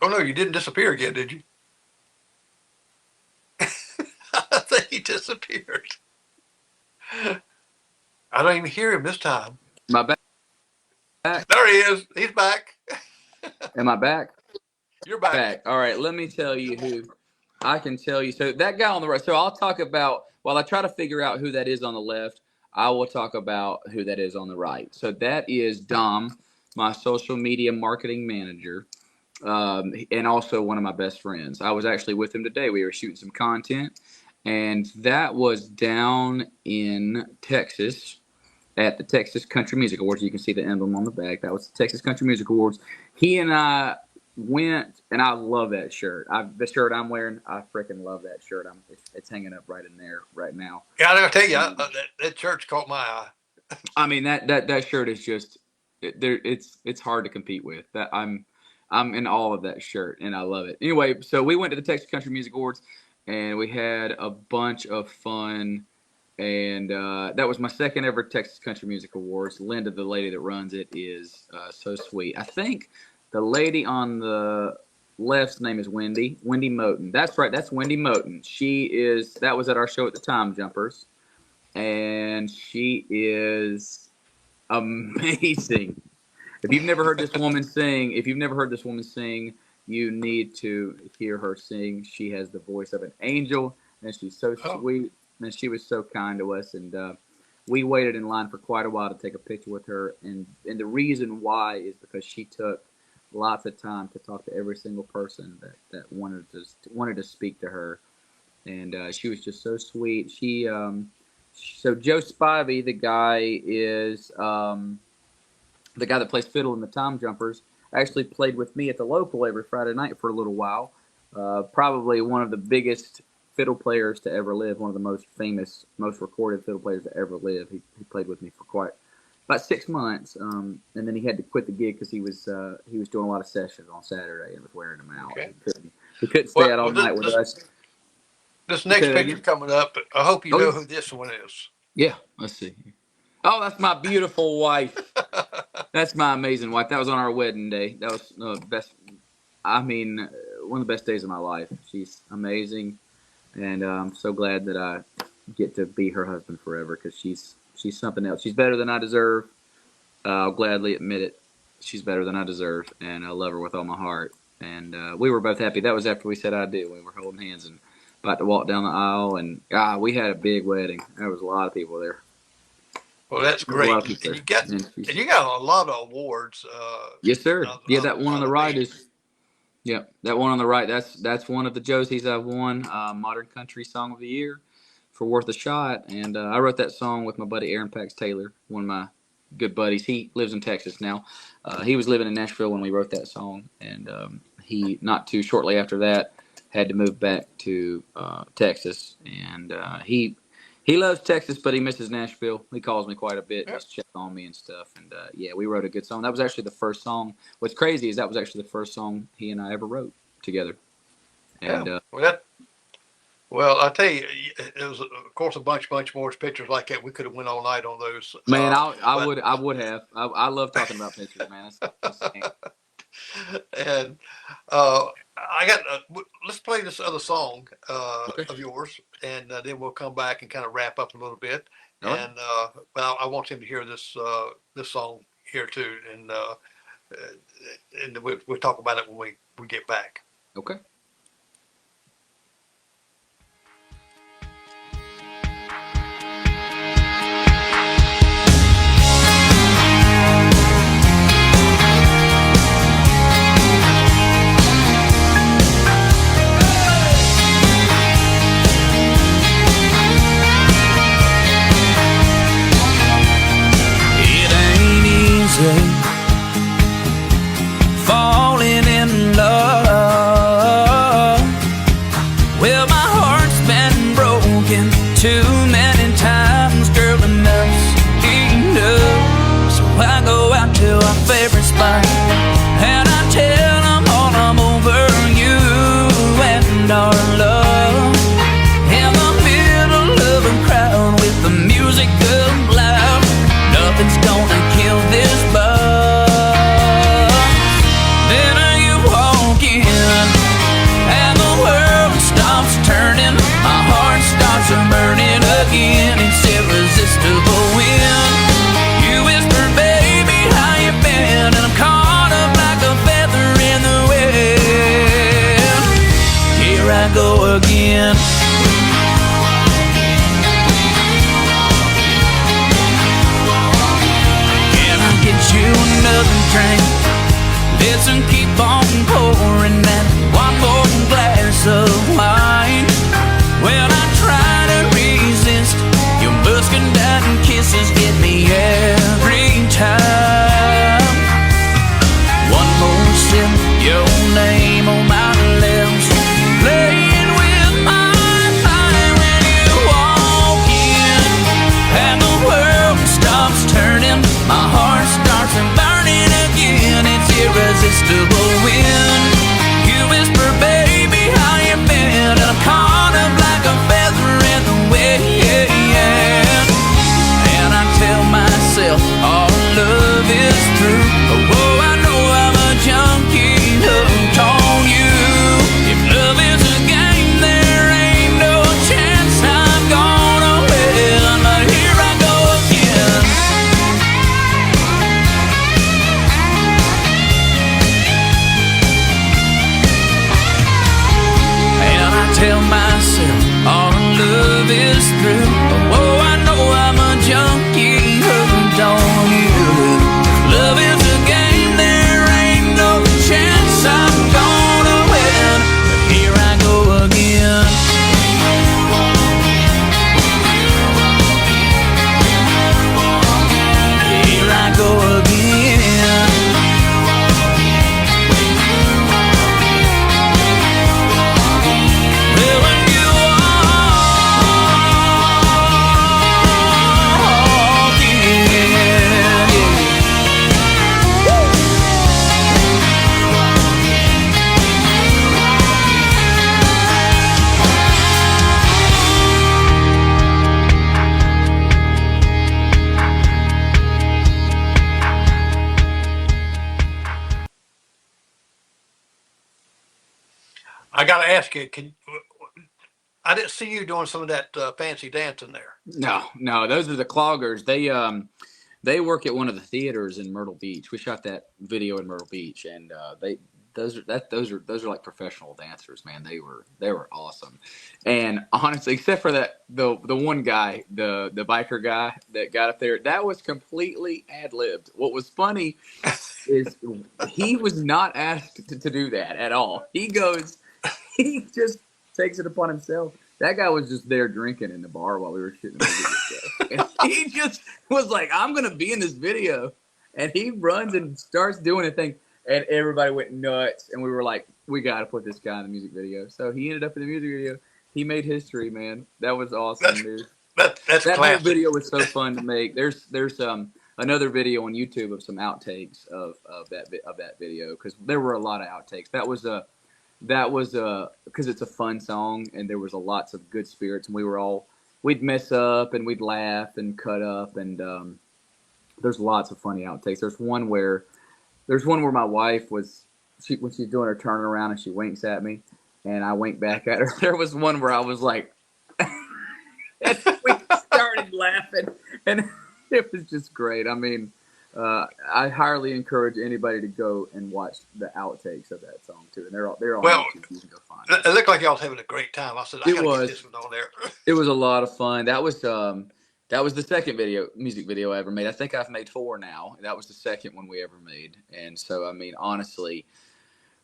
Oh no, you didn't disappear again, did you? I think he disappeared. I don't even hear him this time. My back. There he is. He's back. Am I back? You're back. All right. Let me tell you who. I can tell you. So that guy on the right. So I'll talk about while I try to figure out who that is on the left. I will talk about who that is on the right. So that is Dom, my social media marketing manager. And also one of my best friends. I was actually with him today. We were shooting some content, and that was down in Texas at the Texas Country Music Awards. You can see the emblem on the back. That was the Texas Country Music Awards. He and I went, and I love that shirt. The shirt I'm wearing, I freaking love that shirt. It's hanging up right in there right now. Yeah, I gotta tell you, that church caught my eye. I mean that shirt is just it's hard to compete with. That I'm in awe of that shirt, and I love it. Anyway, so we went to the Texas Country Music Awards, and we had a bunch of fun. And that was my second ever Texas Country Music Awards. Linda, the lady that runs it, is so sweet. I think the lady on the left's name is Wendy Moten. That's right. That's Wendy Moten. That was at our show at the Time Jumpers, and she is amazing. If you've never heard this woman sing, you need to hear her sing. She has the voice of an angel, and she's so sweet, and she was so kind to us. And we waited in line for quite a while to take a picture with her. And the reason why is because she took lots of time to talk to every single person that wanted to speak to her, and she was just so sweet. So Joe Spivey, the guy is the guy that plays fiddle in the Time Jumpers, actually played with me at the local every Friday night for a little while. Probably one of the biggest fiddle players to ever live, one of the most famous, most recorded fiddle players to ever live. He played with me for about 6 months, and then he had to quit the gig because he was doing a lot of sessions on Saturday and was wearing them out. Okay. He couldn't stay out all night with us. This next picture coming up, I hope you know who this one is. Yeah, let's see. Oh, that's my beautiful wife. That's my amazing wife. That was on our wedding day. That was the best. I mean, one of the best days of my life. She's amazing, and I'm so glad that I get to be her husband forever because she's something else. She's better than I deserve. I'll gladly admit it. She's better than I deserve, and I love her with all my heart. And we were both happy. That was after we said I do. We were holding hands and about to walk down the aisle, and we had a big wedding. There was a lot of people there. Well, that's great. And you got a lot of awards. Yes, sir. That one on the right is. Yeah, that one on the right. That's one of the Josies I've won. Modern Country Song of the Year for Worth a Shot, and I wrote that song with my buddy Aaron Pax Taylor, one of my good buddies. He lives in Texas now. He was living in Nashville when we wrote that song, and he not too shortly after that had to move back to Texas, and he loves Texas, but he misses Nashville. He calls me quite a bit, just check on me and stuff. And we wrote a good song. That was actually the first song. What's crazy is that was actually the first song he and I ever wrote together. And well, I tell you, it was of course a bunch more pictures like that. We could have went all night on those. Man, I would have. I love talking about pictures, man. That's and I got. Let's play this other song of yours, and then we'll come back and kind of wrap up a little bit. Right. And but I want him to hear this song here too, and we'll talk about it when we get back. Okay. Falling in love. Well, my heart's been broken too many times, girl, enough's enough. So I go out to our favorite spot and I tell them all I'm over you and our love. In the middle of a crowd with the music up loud, nothing's gonna kill this buzz. Then you walk in and the world stops turning. My heart starts burning again. It's irresistible when you whisper, baby, how you been? And I'm caught up like a feather in the wind. Here I go again. Get you another drink. Listen, keep on pouring that one more glass of wine. Well, I try to resist. Your muscadine kisses get me every time. One more sip, your name on my lips, playing with my mind when you walk in and the world stops turning. My heart starts burning again. It's irresistible got to ask you, I didn't see you doing some of that fancy dancing there. No, those are the cloggers. They work at one of the theaters in Myrtle Beach. We shot that video in Myrtle Beach, and those are like professional dancers, man. They were awesome. And honestly, except for the one guy, the biker guy that got up there, that was completely ad libbed. What was funny is he was not asked to do that at all. He just takes it upon himself. That guy was just there drinking in the bar while we were shooting the video. And he just was like, I'm going to be in this video. And he runs and starts doing a thing. And everybody went nuts. And we were like, we got to put this guy in the music video. So he ended up in the music video. He made history, man. That was awesome, dude. That's that classic. whole video was so fun to make. There's another video on YouTube of some outtakes of that video, because there were a lot of outtakes. That was because it's a fun song, and there was lots of good spirits, and we'd mess up and we'd laugh and cut up, and there's lots of funny outtakes. There's one where my wife when she's doing her turn around and she winks at me, and I wink back at her. There was one where I was like, and we started laughing, and it was just great. I mean, I highly encourage anybody to go and watch the outtakes of that song too, and they're on YouTube. You can go find it. It looked like y'all was having a great time. I said, I gotta get this one on there. It was a lot of fun. That was the second music video I ever made. I think I've made 4 now. That was the second one we ever made. And so, I mean, honestly,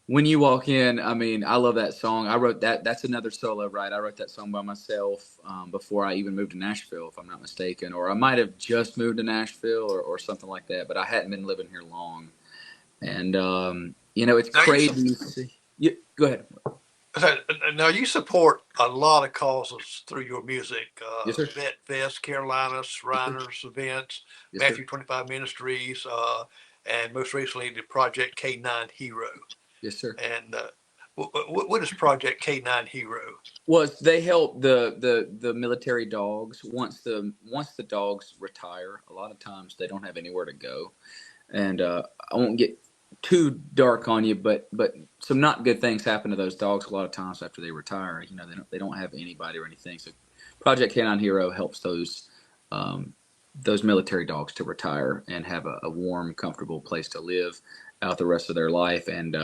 when you walk in, I mean, I love that song. I wrote that. That's another solo, right? I wrote that song by myself before I even moved to Nashville, if I'm not mistaken. Or I might have just moved to Nashville or something like that. But I hadn't been living here long. And, it's now crazy. Go ahead. Now, you support a lot of causes through your music. Yes, sir. Vet Fest, Carolina, Shriners events, Yes, Matthew sir. 25 Ministries, and most recently the Project K9 Hero. Yes, sir. And what is Project K9 Hero? Was they help the military dogs once the dogs retire. A lot of times they don't have anywhere to go, and I won't get too dark on you, but some not good things happen to those dogs a lot of times after they retire. They don't have anybody or anything. So Project K9 Hero helps those military dogs to retire and have a warm, comfortable place to live out the rest of their life. And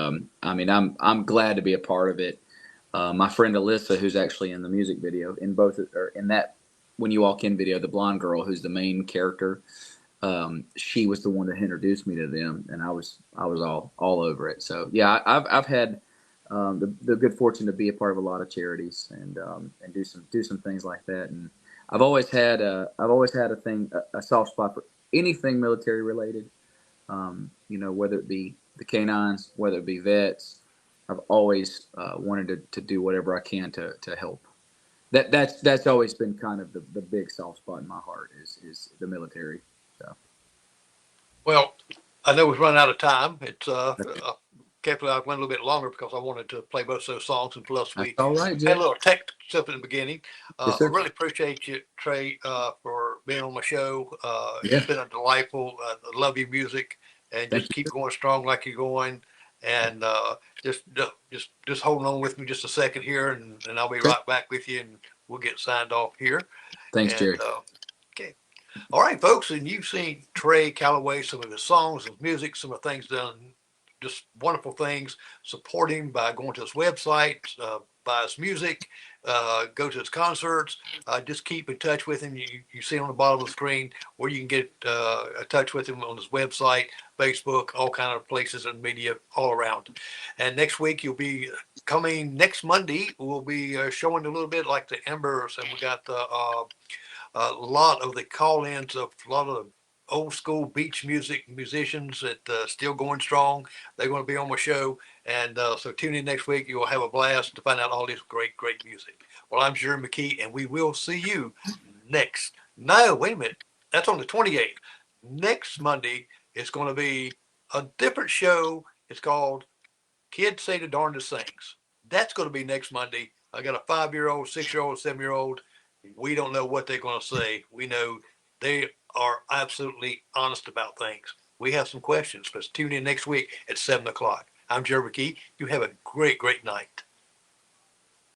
I mean, I'm glad to be a part of it. My friend Alyssa, who's actually in the music video, in that When You Walk In video, the blonde girl who's the main character, she was the one that introduced me to them, and I was all over it. So yeah, I've had the good fortune to be a part of a lot of charities and do some things like that. And I've always had a soft spot for anything military related. Whether it be the canines, whether it be vets, I've always wanted to do whatever I can to help. That's always been kind of the big soft spot in my heart is the military. So. Well, I know we've run out of time. It's carefully I went a little bit longer because I wanted to play both those songs, and plus we all right, had a little tech stuff in the beginning. Yes, I really appreciate you, Trey, for being on my show. Yeah. It's been a delightful. I love your music, and just keep going strong like you're going. And just holding on with me just a second here, and I'll be right back with you, and we'll get signed off here. Thanks, Jerry. Okay. All right, folks, and you've seen Trey Calloway, some of his songs, his music, some of the things done, just wonderful things. Support him by going to his website, buy his music, go to his concerts. Just keep in touch with him. You see on the bottom of the screen where you can get in touch with him on his website, Facebook, all kind of places and media all around. And next week you'll be coming next Monday. We'll be showing a little bit like the Embers, and we got a lot of the call-ins of a lot of the old school beach musicians that still going strong. They're going to be on my show, and so tune in next week. You will have a blast to find out all this great music. Well, I'm Jerry McKee, and we will see you next. No, wait a minute. That's on the 28th. Next Monday, it's going to be a different show. It's called Kids Say the Darndest Things. That's going to be next Monday. I got a 5-year-old, 6-year-old, 7-year-old. We don't know what they're going to say. We know they are absolutely honest about things. We have some questions, but tune in next week at 7 o'clock. I'm Jerry McKee. You have a great night.